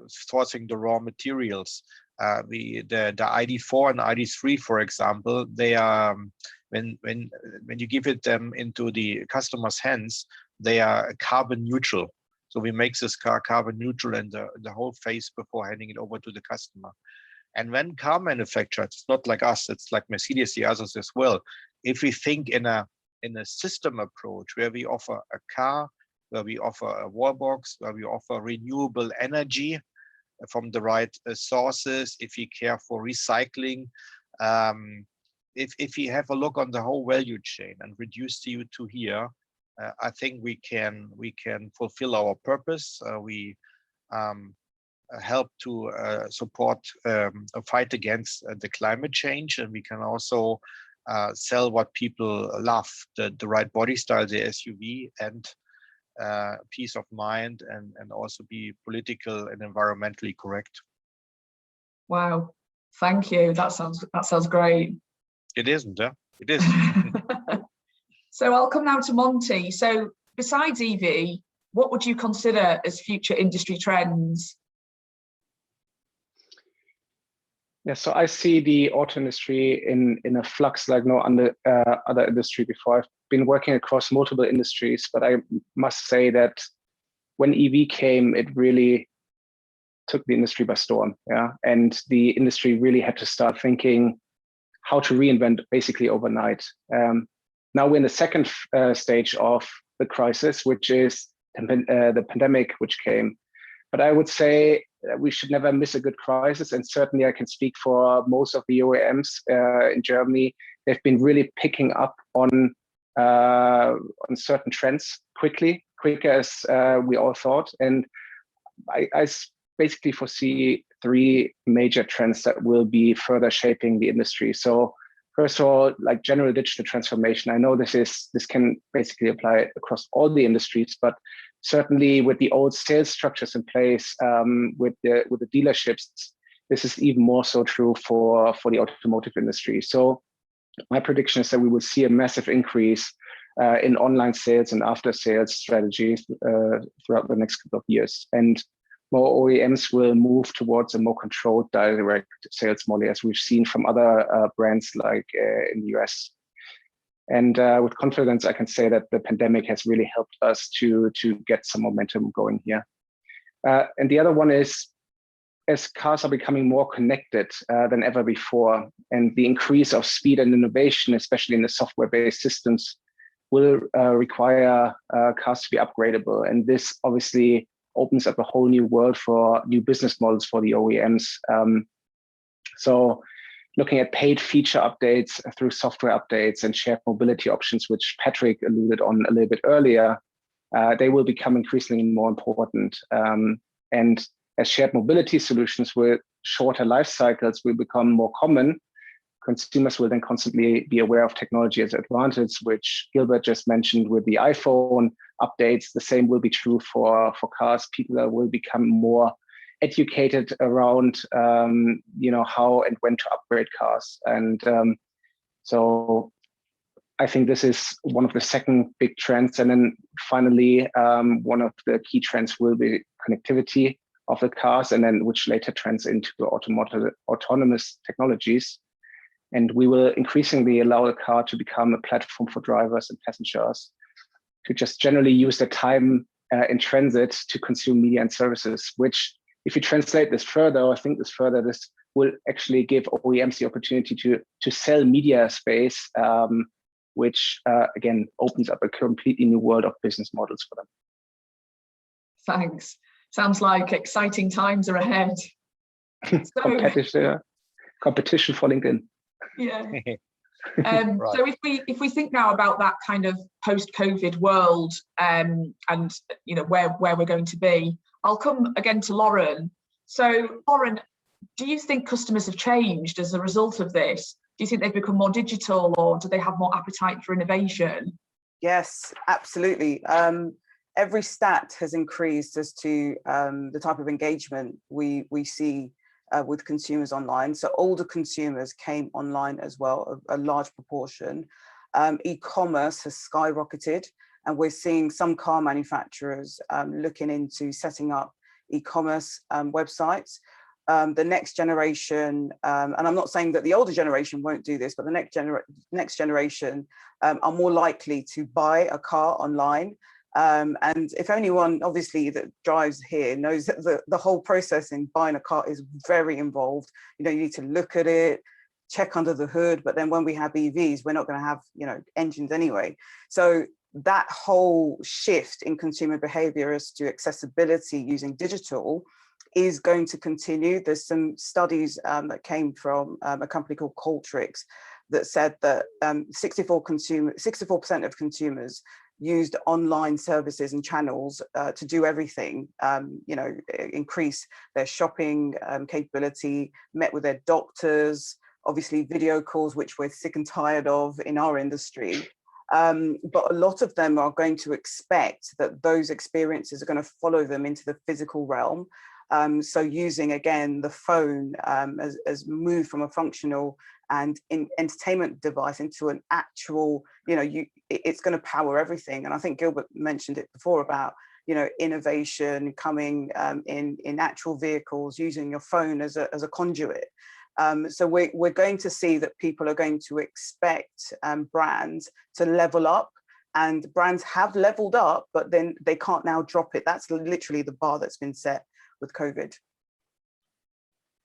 sourcing the raw materials. The ID4 and ID3, for example, they are when you give them into the customer's hands, they are carbon neutral. So we make this car carbon neutral in the whole phase before handing it over to the customer. And when car manufacturers, it's not like us, it's like Mercedes, the others as well. If we think in a system approach where we offer a car, where we offer a wallbox, where we offer renewable energy from the right sources, if we care for recycling, if we have a look on the whole value chain and reduce CO2 here, I think we can fulfill our purpose. We help to support a fight against the climate change, and we can also sell what people love, the right body style, the SUV, and peace of mind, and also be political and environmentally correct. Wow, thank you. That sounds great. It isn't, yeah? It is. So I'll come now to Monty. So besides EV, what would you consider as future industry trends? Yeah, so I see the auto industry in a flux like no other industry before. I've been working across multiple industries, but I must say that when EV came, it really took the industry by storm. Yeah, and the industry really had to start thinking how to reinvent basically overnight. Now we're in the second stage of the crisis, which is the pandemic which came. But I would say we should never miss a good crisis. And certainly I can speak for most of the OEMs in Germany. They've been really picking up on certain trends quicker as we all thought. And I basically foresee three major trends that will be further shaping the industry. So first of all, like general digital transformation. I know this can basically apply across all the industries, but certainly with the old sales structures in place, with the dealerships, this is even more so true for the automotive industry. So my prediction is that we will see a massive increase in online sales and after sales strategies throughout the next couple of years. And more OEMs will move towards a more controlled direct sales model, as we've seen from other brands like in the US. And with confidence, I can say that the pandemic has really helped us to get some momentum going here. And the other one is, as cars are becoming more connected than ever before, and the increase of speed and innovation, especially in the software-based systems, will require cars to be upgradable. And this obviously opens up a whole new world for new business models for the OEMs. So looking at paid feature updates through software updates and shared mobility options, which Patrick alluded on a little bit earlier, they will become increasingly more important. And as shared mobility solutions with shorter life cycles will become more common, consumers will then constantly be aware of technology as advantage, which Gilbert just mentioned with the iPhone updates. The same will be true for cars. People will become more educated around how and when to upgrade cars. And so I think this is one of the second big trends. And then finally, one of the key trends will be connectivity of the cars, and then which later trends into autonomous technologies. And we will increasingly allow the car to become a platform for drivers and passengers to just generally use their time in transit to consume media and services, which, if you translate this further, or think this further, this will actually give OEMs the opportunity to sell media space, which again opens up a completely new world of business models for them. Thanks. Sounds like exciting times are ahead. So, competition for LinkedIn. Yeah. Right. So if we think now about that kind of post-COVID world, and where we're going to be, I'll come again to Lauren. So Lauren, do you think customers have changed as a result of this? Do you think they've become more digital, or do they have more appetite for innovation? Yes, absolutely. Every stat has increased as to the type of engagement we see with consumers online. So older consumers came online as well, a large proportion. E-commerce has skyrocketed, and we're seeing some car manufacturers looking into setting up e-commerce websites. The next generation, and I'm not saying that the older generation won't do this, but the next generation are more likely to buy a car online. And if anyone obviously that drives here knows that the whole process in buying a car is very involved. You need to look at it, check under the hood, but then when we have EVs, we're not going to have engines anyway. So that whole shift in consumer behavior as to accessibility using digital is going to continue. There's some studies that came from a company called Qualtrics that said that 64% of consumers used online services and channels to do everything, increase their shopping capability, met with their doctors, obviously video calls, which we're sick and tired of in our industry. But a lot of them are going to expect that those experiences are going to follow them into the physical realm. So using, again, the phone as moved from a functional and entertainment device into an actual, it's going to power everything. And I think Gilbert mentioned it before about, innovation coming in actual vehicles, using your phone as a conduit. So we're going to see that people are going to expect brands to level up, and brands have leveled up, but then they can't now drop it. That's literally the bar that's been set with COVID.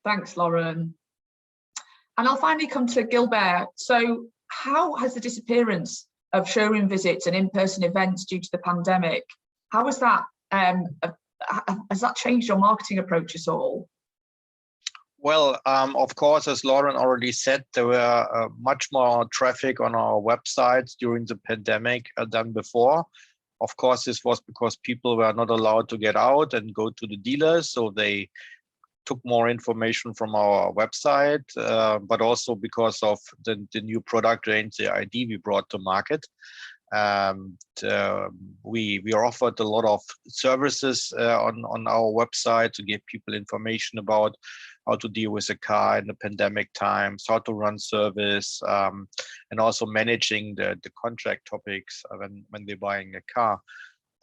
Thanks, Lauren. And I'll finally come to Gilbert. So how has the disappearance of showroom visits and in-person events due to the pandemic, how has that changed your marketing approach at all? Well, of course, as Lauren already said, there were much more traffic on our websites during the pandemic than before. Of course, this was because people were not allowed to get out and go to the dealers, so they took more information from our website, but also because of the new product range, the ID we brought to market. We are offered a lot of services on our website to give people information about how to deal with a car in the pandemic times, how to run service, and also managing the contract topics when they're buying a car.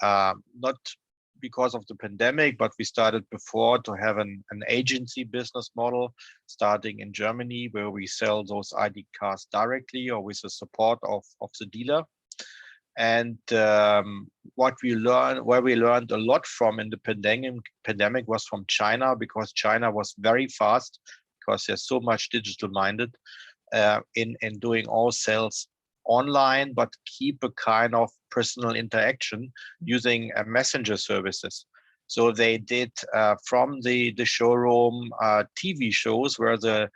Not because of the pandemic, but we started before to have an agency business model starting in Germany, where we sell those ID cars directly or with the support of the dealer. And what we learned, where we learned a lot from in the pandemic was from China, because China was very fast, because they're so much digital minded in doing all sales online, but keep a kind of personal interaction using messenger services. So they did from the showroom TV shows where the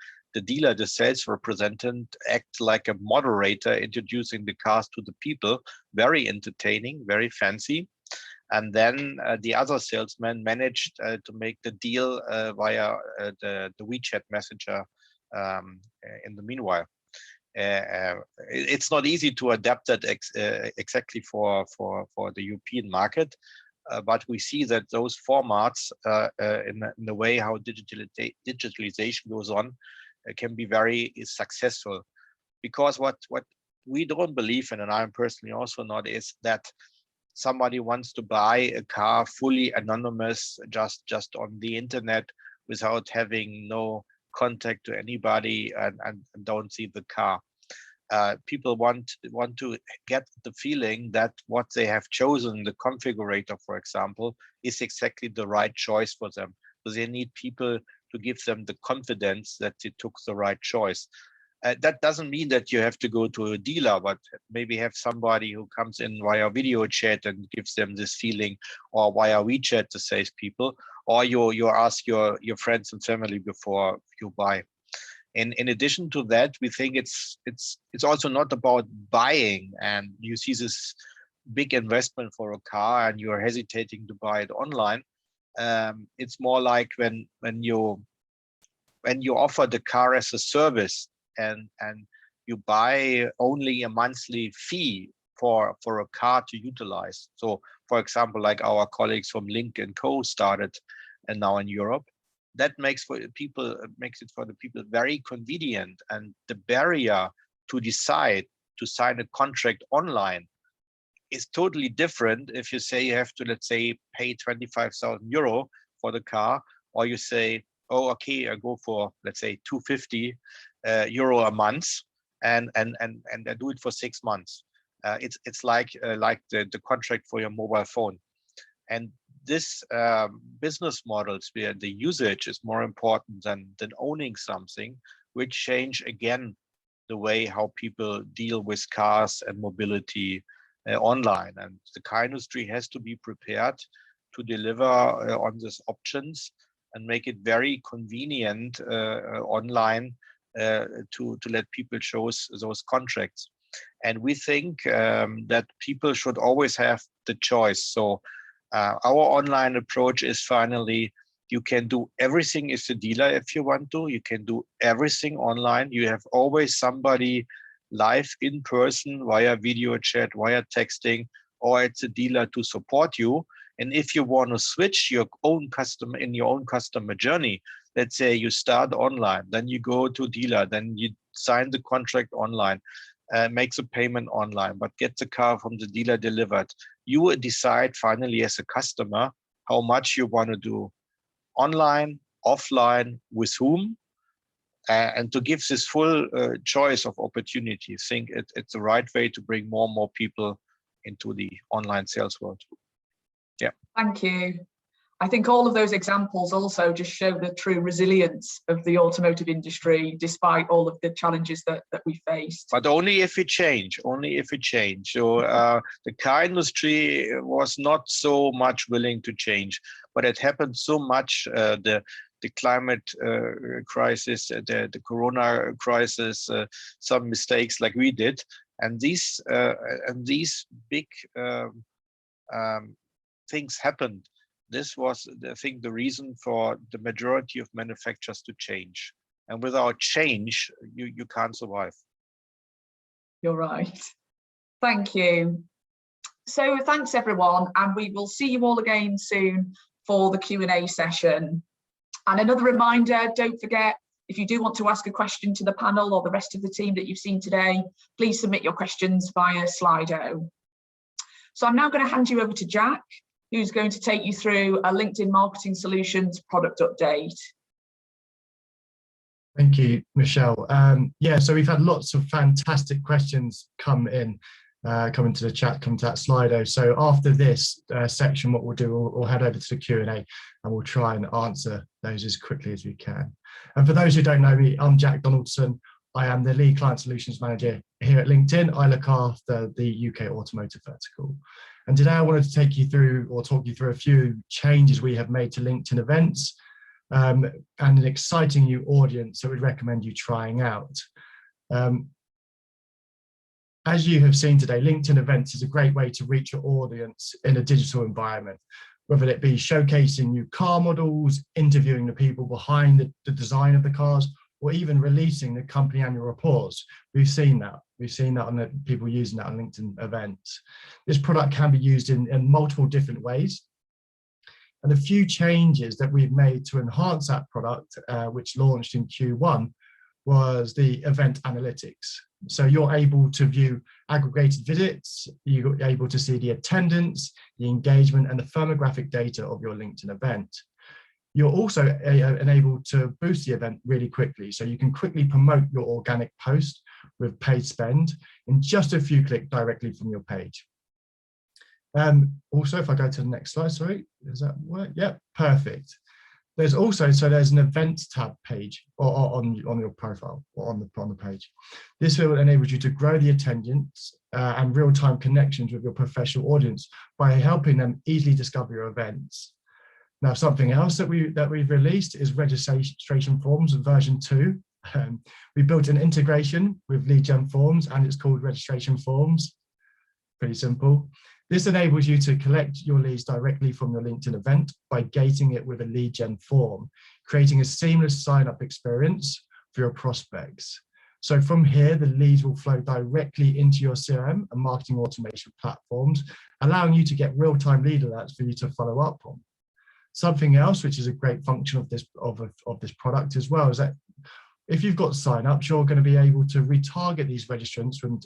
dealer, the sales representative, act like a moderator, introducing the cars to the people. Very entertaining, very fancy. And then the other salesman managed to make the deal via the WeChat messenger in the meanwhile. It's not easy to adapt that exactly for the European market, but we see that those formats in the way how digitalization goes on can be very successful. Because what we don't believe in, and I'm personally also not, is that somebody wants to buy a car fully anonymous, just on the internet, without having no contact to anybody and don't see the car. People want to get the feeling that what they have chosen, the configurator, for example, is exactly the right choice for them. So they need people to give them the confidence that they took the right choice. That doesn't mean that you have to go to a dealer, but maybe have somebody who comes in via video chat and gives them this feeling, or via WeChat, the salespeople, or you ask your friends and family before you buy. And in addition to that, we think it's also not about buying, and you see this big investment for a car and you're hesitating to buy it online. It's more like when you offer the car as a service, and you buy only a monthly fee for a car to utilize. So, for example, like our colleagues from Lynk & Co started, and now in Europe, that makes it for the people very convenient. And the barrier to decide to sign a contract online is totally different if you say you have to, let's say, pay 25,000 euro for the car, or you say, oh, okay, I go for, let's say, 250 euro a month, and I do it for 6 months. It's like the contract for your mobile phone. And this business models where the usage is more important than owning something, which change again the way how people deal with cars and mobility online. And the car industry has to be prepared to deliver on these options and make it very convenient online to let people choose those contracts. And we think that people should always have the choice. So our online approach is finally, you can do everything as a dealer if you want to. You can do everything online. You have always somebody live in person via video chat, via texting, or it's a dealer to support you. And if you want to switch your own customer journey, let's say you start online, then you go to dealer, then you sign the contract online, make the payment online, but get the car from the dealer delivered. You will decide finally as a customer how much you want to do online, offline, with whom, and to give this full choice of opportunity. I think it's the right way to bring more and more people into the online sales world. Yeah. Thank you. I think all of those examples also just show the true resilience of the automotive industry, despite all of the challenges that we faced. But only if we change, So the car industry was not so much willing to change, but it happened so much, the climate crisis, the Corona crisis, some mistakes like we did. And these big things happened this was, I think, the reason for the majority of manufacturers to change. And without change, you can't survive. You're right. Thank you. So thanks everyone, and we will see you all again soon for the Q&A session. And another reminder, don't forget, if you do want to ask a question to the panel or the rest of the team that you've seen today, please submit your questions via Slido. So I'm now going to hand you over to Jack, who's going to take you through a LinkedIn Marketing Solutions product update. Thank you, Michelle. Yeah, so we've had lots of fantastic questions come into the chat, come to that Slido. So after this section, what we'll do, we'll head over to the Q&A and we'll try and answer those as quickly as we can. And for those who don't know me, I'm Jack Donaldson. I am the Lead Client Solutions Manager here at LinkedIn. I look after the UK automotive vertical. And today I wanted to talk you through a few changes we have made to LinkedIn events and an exciting new audience that we'd recommend you trying out. As you have seen today, LinkedIn events is a great way to reach your audience in a digital environment, whether it be showcasing new car models, interviewing the people behind the design of the cars, or even releasing the company annual reports. We've seen that. We've seen that on the people using that on LinkedIn events. This product can be used in multiple different ways. And a few changes that we've made to enhance that product, which launched in Q1, was the event analytics. So you're able to view aggregated visits, you're able to see the attendance, the engagement, and the firmographic data of your LinkedIn event. You're also enabled to boost the event really quickly. So you can quickly promote your organic post with paid spend in just a few clicks directly from your page. Also, if I go to the next slide, sorry, does that work? Yep, perfect. There's also, there's an events tab page on your profile or on the page. This will enable you to grow the attendance and real-time connections with your professional audience by helping them easily discover your events. Now, something else that we've released is registration forms version 2. We built an integration with lead gen forms and it's called registration forms. Pretty simple. This enables you to collect your leads directly from your LinkedIn event by gating it with a lead gen form, creating a seamless sign-up experience for your prospects. So from here, the leads will flow directly into your CRM and marketing automation platforms, allowing you to get real-time lead alerts for you to follow up on. Something else, which is a great function of this product as well, is that if you've got sign-ups, you're going to be able to retarget these registrants and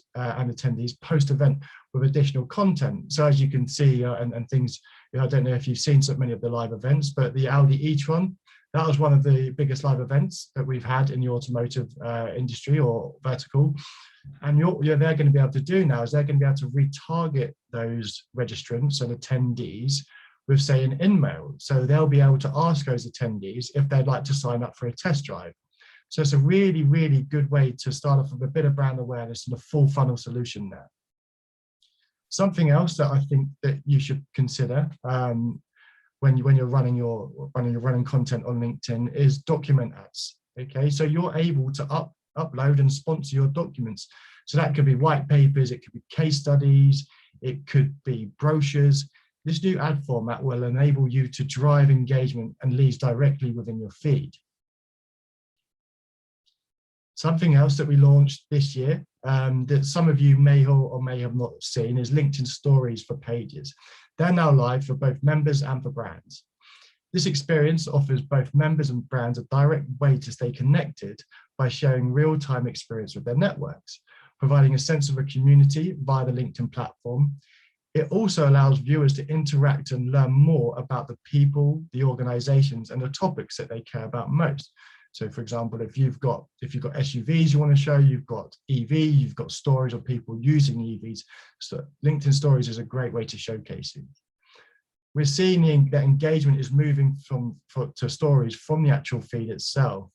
attendees post-event with additional content. So as you can see, and things, I don't know if you've seen so many of the live events, but the Audi e-tron, that was one of the biggest live events that we've had in the automotive industry or vertical. And what they're going to be able to do now is they're going to be able to retarget those registrants and attendees with, say, an in-mail. So they'll be able to ask those attendees if they'd like to sign up for a test drive. So it's a really, really good way to start off with a bit of brand awareness and a full funnel solution there. Something else that I think that you should consider when you're running content on LinkedIn is document ads. Okay, so you're able to upload and sponsor your documents. So that could be white papers, it could be case studies, it could be brochures. This new ad format will enable you to drive engagement and leads directly within your feed. Something else that we launched this year that some of you may or may have not seen is LinkedIn Stories for Pages. They're now live for both members and for brands. This experience offers both members and brands a direct way to stay connected by sharing real-time experience with their networks, providing a sense of a community via the LinkedIn platform. It also allows viewers to interact and learn more about the people, the organizations, and the topics that they care about most. So for example, if you've got SUVs you want to show, you've got EV, you've got stories of people using EVs. So LinkedIn Stories is a great way to showcase it. We're seeing that engagement is moving to stories from the actual feed itself.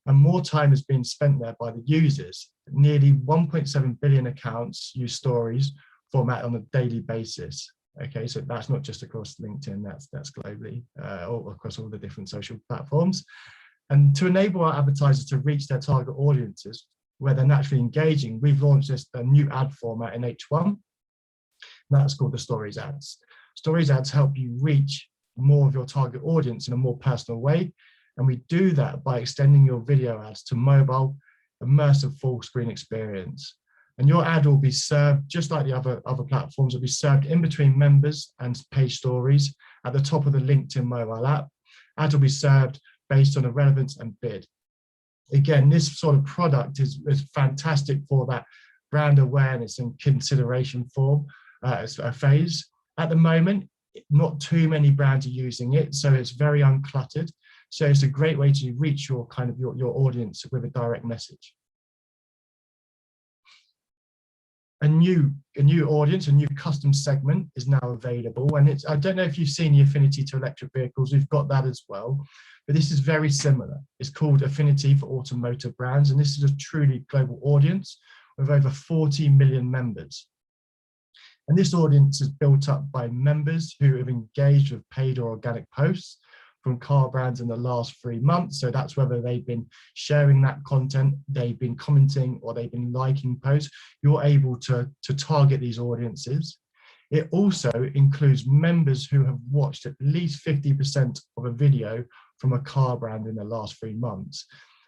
And more time is being spent there by the users. Nearly 1.7 billion accounts use stories format on a daily basis. Okay, so that's not just across LinkedIn, that's globally, or across all the different social platforms. And to enable our advertisers to reach their target audiences where they're naturally engaging, we've launched a new ad format in H1. That's called the Stories ads. Stories ads help you reach more of your target audience in a more personal way. And we do that by extending your video ads to mobile, immersive full screen experience. And your ad will be served, just like the other platforms, will be served in between members and page stories at the top of the LinkedIn mobile app. Ads will be served based on a relevance and bid. Again, this sort of product is fantastic for that brand awareness and consideration form phase. At the moment, not too many brands are using it, so it's very uncluttered. So it's a great way to reach your audience with a direct message. A new audience, a new custom segment is now available, and I don't know if you've seen the affinity to electric vehicles. We've got that as well, but this is very similar. It's called Affinity for Automotive Brands, and this is a truly global audience with over 40 million members. And this audience is built up by members who have engaged with paid or organic posts from car brands in the last 3 months. So that's whether they've been sharing that content, they've been commenting, or they've been liking posts. You're able to target these audiences. It also includes members who have watched at least 50% of a video from a car brand in the last 3 months.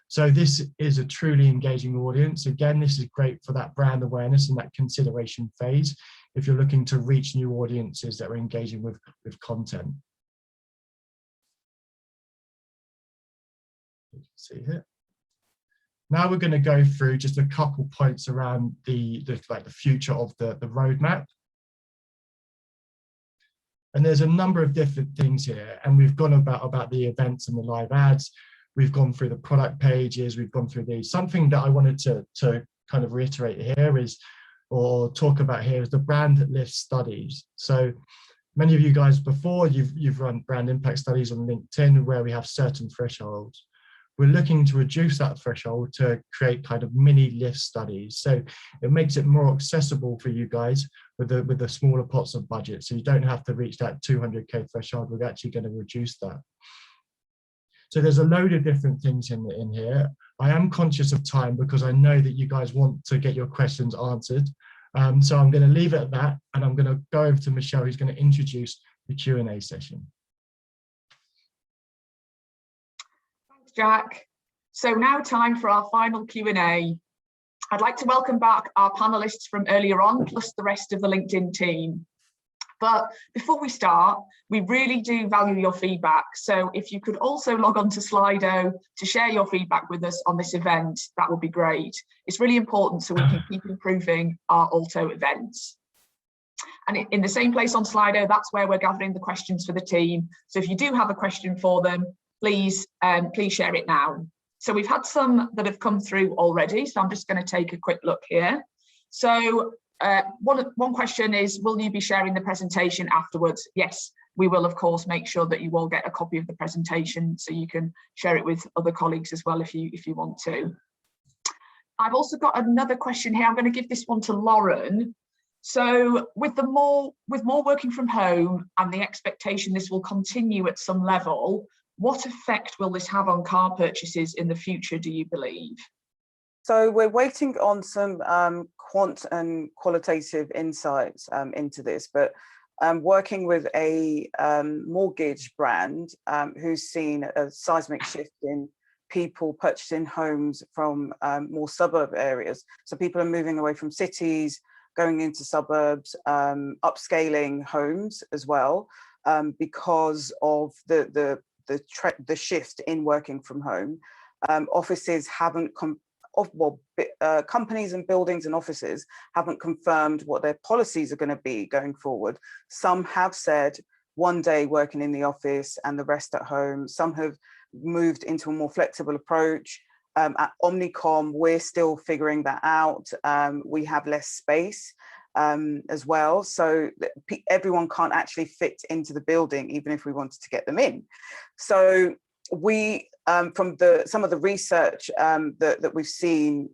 So this is a truly engaging audience. Again, this is great for that brand awareness and that consideration phase if you're looking to reach new audiences that are engaging with content. You can see here. Now we're going to go through just a couple points around the future of the roadmap. And there's a number of different things here, and we've gone about the events and the live ads. We've gone through the product pages. We've gone through these. Something that I wanted to kind of reiterate here is, or talk about here, is the brand lift studies. So many of you guys before, you've run brand impact studies on LinkedIn where we have certain thresholds. We're looking to reduce that threshold to create kind of mini lift studies. So it makes it more accessible for you guys with the smaller pots of budget. So you don't have to reach that 200K threshold. We're actually going to reduce that. So there's a load of different things in here. I am conscious of time because I know that you guys want to get your questions answered. So I'm going to leave it at that, and I'm going to go over to Michelle, who's going to introduce the Q&A session. Thanks, Jack. So now time for our final Q&A. I'd like to welcome back our panelists from earlier on, plus the rest of the LinkedIn team. But before we start, we really do value your feedback. So if you could also log on to Slido to share your feedback with us on this event, that would be great. It's really important so we can keep improving our Alto events. And in the same place on Slido, that's where we're gathering the questions for the team. So if you do have a question for them, please share it now. So we've had some that have come through already. So I'm just going to take a quick look here. So one question is, will you be sharing the presentation afterwards? Yes, we will, of course, make sure that you all get a copy of the presentation so you can share it with other colleagues as well if you want to. I've also got another question here. I'm going to give this one to Lauren. So with more working from home and the expectation this will continue at some level, what effect will this have on car purchases in the future, do you believe? So we're waiting on some quant and qualitative insights into this, but working with a mortgage brand who's seen a seismic shift in people purchasing homes from more suburb areas. So people are moving away from cities, going into suburbs, upscaling homes as well, because of the shift in working from home. Offices haven't companies and buildings and offices haven't confirmed what their policies are going to be going forward. Some have said 1 day working in the office and the rest at home. Some have moved into a more flexible approach. At Omnicom, we're still figuring that out. We have less space as well. So everyone can't actually fit into the building, even if we wanted to get them in. So we, from some of the research that we've seen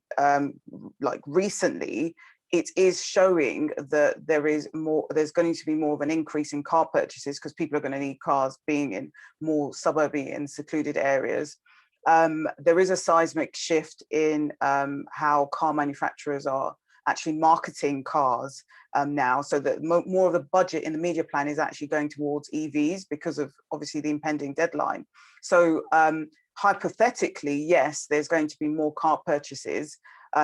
like recently, it is showing that there's going to be more of an increase in car purchases because people are going to need cars being in more suburban and secluded areas. There is a seismic shift in how car manufacturers are actually marketing cars now, so that more of the budget in the media plan is actually going towards EVs because of obviously the impending deadline. So hypothetically, yes, there's going to be more car purchases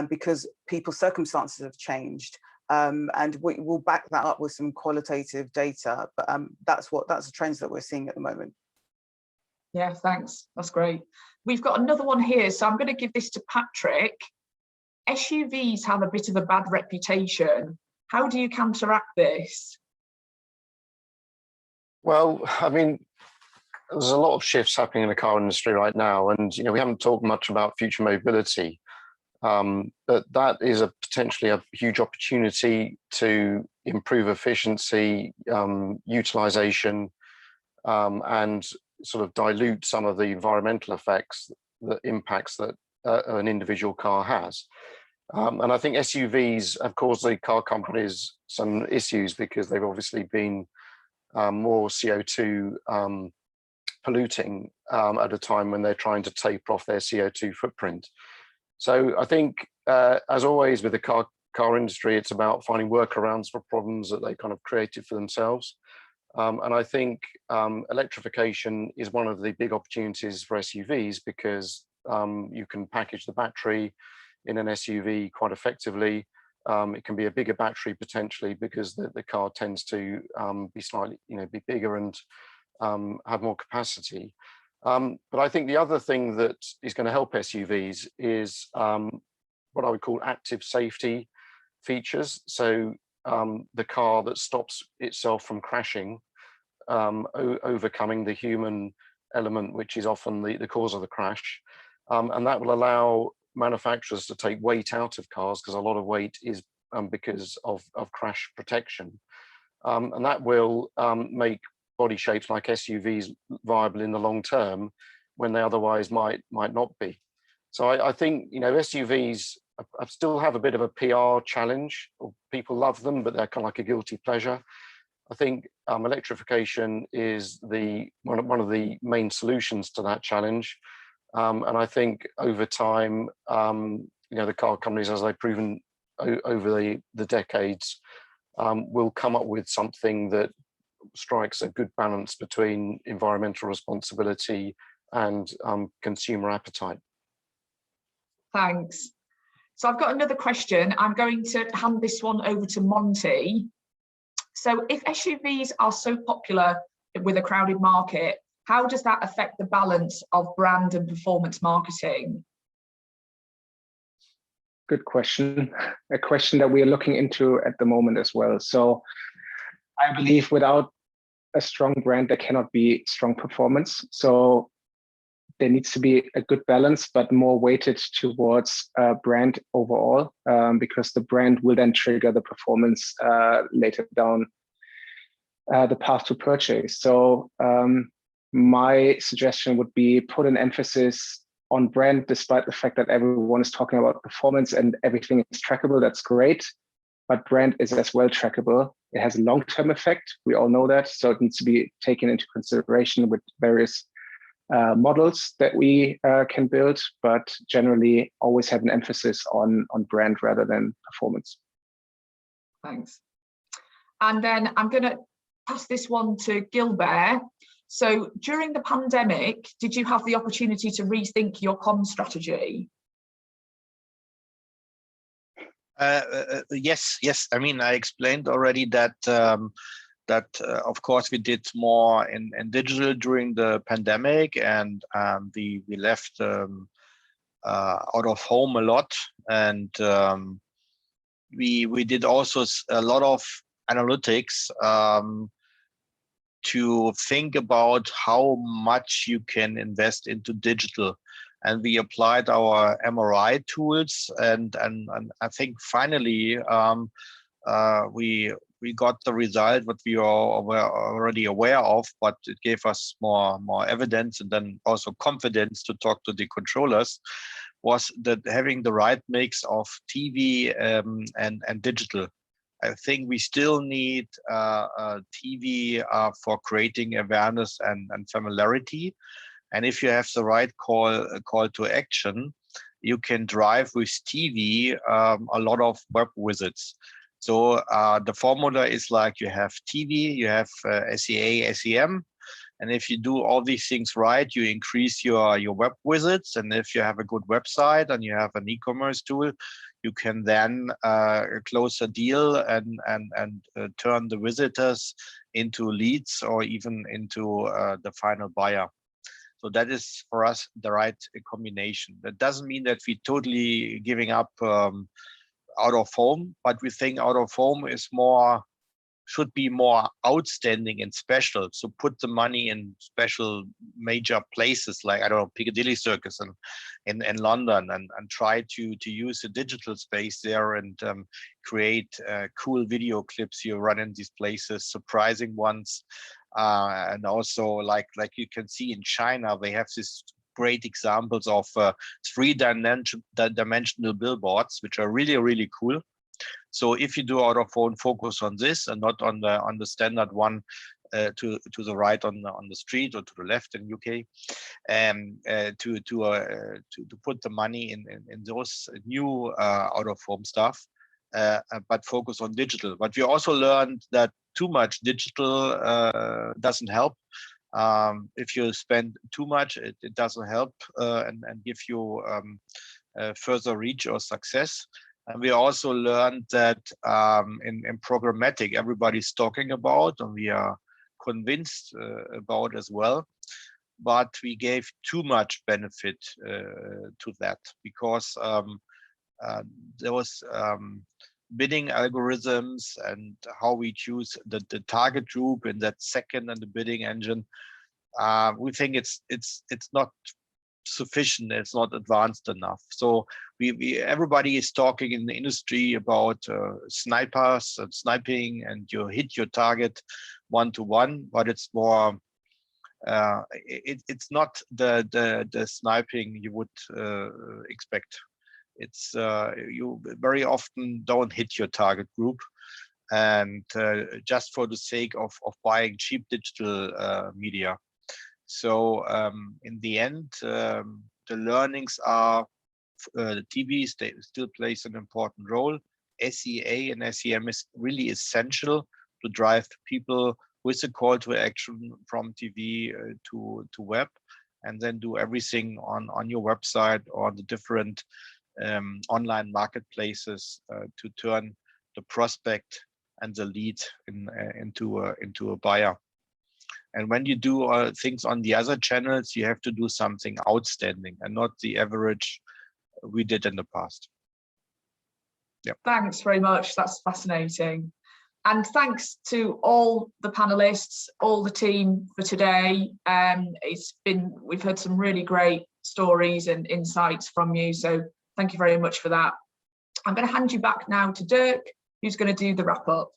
because people's circumstances have changed. And we will back that up with some qualitative data, but that's the trends that we're seeing at the moment. Yeah, thanks. That's great. We've got another one here, so I'm going to give this to Patrick. SUVs have a bit of a bad reputation. How do you counteract this? Well, I mean, there's a lot of shifts happening in the car industry right now, and we haven't talked much about future mobility, but that is potentially a huge opportunity to improve efficiency, utilization, and sort of dilute some of the environmental effects, the impacts that an individual car has. And I think SUVs have caused the car companies some issues because they've obviously been more CO2 polluting at a time when they're trying to taper off their CO2 footprint. So I think, as always with the car industry, it's about finding workarounds for problems that they kind of created for themselves. And I think electrification is one of the big opportunities for SUVs because you can package the battery in an SUV quite effectively. It can be a bigger battery potentially because the car tends to be slightly, be bigger and have more capacity. But I think the other thing that is going to help SUVs is what I would call active safety features. So the car that stops itself from crashing, overcoming the human element, which is often the cause of the crash. And that will allow manufacturers to take weight out of cars because a lot of weight is because of crash protection. And that will make body shapes like SUVs viable in the long term when they otherwise might not be. So I think, SUVs still have a bit of a PR challenge. People love them, but they're kind of like a guilty pleasure. I think electrification is one of the main solutions to that challenge. And I think over time, the car companies, as they've proven over the decades, will come up with something that strikes a good balance between environmental responsibility and consumer appetite. Thanks. So I've got another question. I'm going to hand this one over to Monty. So if SUVs are so popular with a crowded market, how does that affect the balance of brand and performance marketing? Good question. A question that we are looking into at the moment as well. So I believe without a strong brand, there cannot be strong performance. So there needs to be a good balance, but more weighted towards brand overall, because the brand will then trigger the performance later down the path to purchase. So my suggestion would be put an emphasis on brand, despite the fact that everyone is talking about performance and everything is trackable. That's great, but brand is as well trackable. It has a long-term effect. We all know that. So it needs to be taken into consideration with various models that we can build, but generally always have an emphasis on brand rather than performance. Thanks. And then I'm going to pass this one to Gilbert. So during the pandemic, did you have the opportunity to rethink your comm strategy? Yes. I mean, I explained already that of course we did more in digital during the pandemic, and we left out of home a lot, and we did also a lot of analytics to think about how much you can invest into digital. And we applied our MRI tools, and I think finally we got the result what we were already aware of, but it gave us more evidence and then also confidence to talk to the controllers, was that having the right mix of TV and digital. I think we still need TV for creating awareness and familiarity. And if you have the right call to action, you can drive with TV a lot of web visits. So the formula is like you have TV, you have SEA, SEM, and if you do all these things right, you increase your web visits. And if you have a good website and you have an e-commerce tool, you can then close a deal and turn the visitors into leads or even into the final buyer. So that is for us the right combination. That doesn't mean that we totally giving up out of home, but we think out of home is should be more outstanding and special. So put the money in special major places like, I don't know, Piccadilly Circus in London, and try to use the digital space there and create cool video clips you run in these places, surprising ones. And also like you can see in China, they have this great examples of 3-dimensional billboards, which are really, really cool. So if you do out of home, focus on this and not on the standard one to the right on the street or to the left in UK, and to put the money in those new out of home stuff, but focus on digital. But we also learned that too much digital doesn't help. If you spend too much, it doesn't help and give you further reach or success. And we also learned that in programmatic, everybody's talking about, and we are convinced about as well. But we gave too much benefit to that because there was bidding algorithms and how we choose the target group in that second and the bidding engine. We think it's not sufficient, it's not advanced enough. So everybody is talking in the industry about snipers and sniping, and you hit your target 1-to-1, but it's more it's not the sniping you would expect. It's you very often don't hit your target group, and just for the sake of buying cheap digital media. So in the end, the learnings are the TV still plays an important role. SEA and SEM is really essential to drive people with a call to action from TV to web, and then do everything on your website or the different online marketplaces to turn the prospect and the lead into a buyer. And when you do things on the other channels, you have to do something outstanding and not the average we did in the past. Yeah. Thanks very much. That's fascinating. And thanks to all the panelists, all the team for today. We've heard some really great stories and insights from you. So thank you very much for that. I'm going to hand you back now to Dirk, who's going to do the wrap up.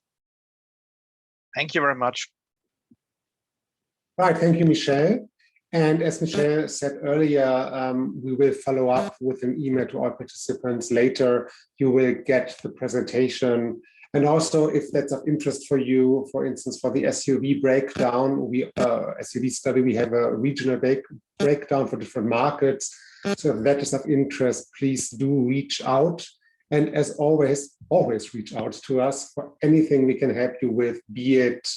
Thank you very much. Right, thank you, Michelle. And as Michelle said earlier, we will follow up with an email to all participants later. You will get the presentation. And also, if that's of interest for you, for instance, for the SUV breakdown, SUV study, we have a regional breakdown for different markets. So if that is of interest, please do reach out. And as always reach out to us for anything we can help you with, be it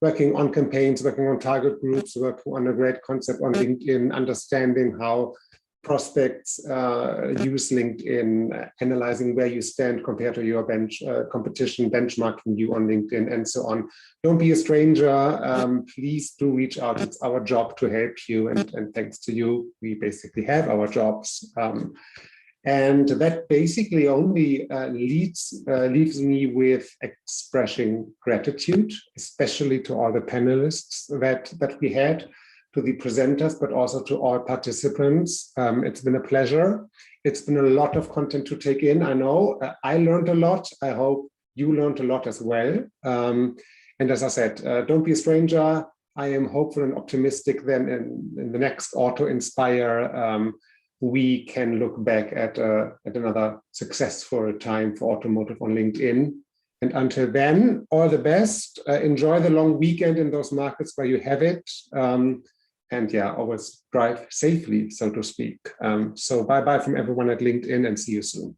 working on campaigns, working on target groups, working on a great concept on LinkedIn, understanding how prospects use LinkedIn, analyzing where you stand compared to your competition, benchmarking you on LinkedIn, and so on. Don't be a stranger. Please do reach out. It's our job to help you, and thanks to you, we basically have our jobs. And that basically only leaves me with expressing gratitude, especially to all the panelists that we had, to the presenters, but also to all participants. It's been a pleasure. It's been a lot of content to take in. I know I learned a lot. I hope you learned a lot as well. And as I said, don't be a stranger. I am hopeful and optimistic then in the next Auto Inspire, we can look back at another successful time for automotive on LinkedIn. And until then, all the best. Enjoy the long weekend in those markets where you have it. And yeah, always drive safely, so to speak. So bye-bye from everyone at LinkedIn, and see you soon.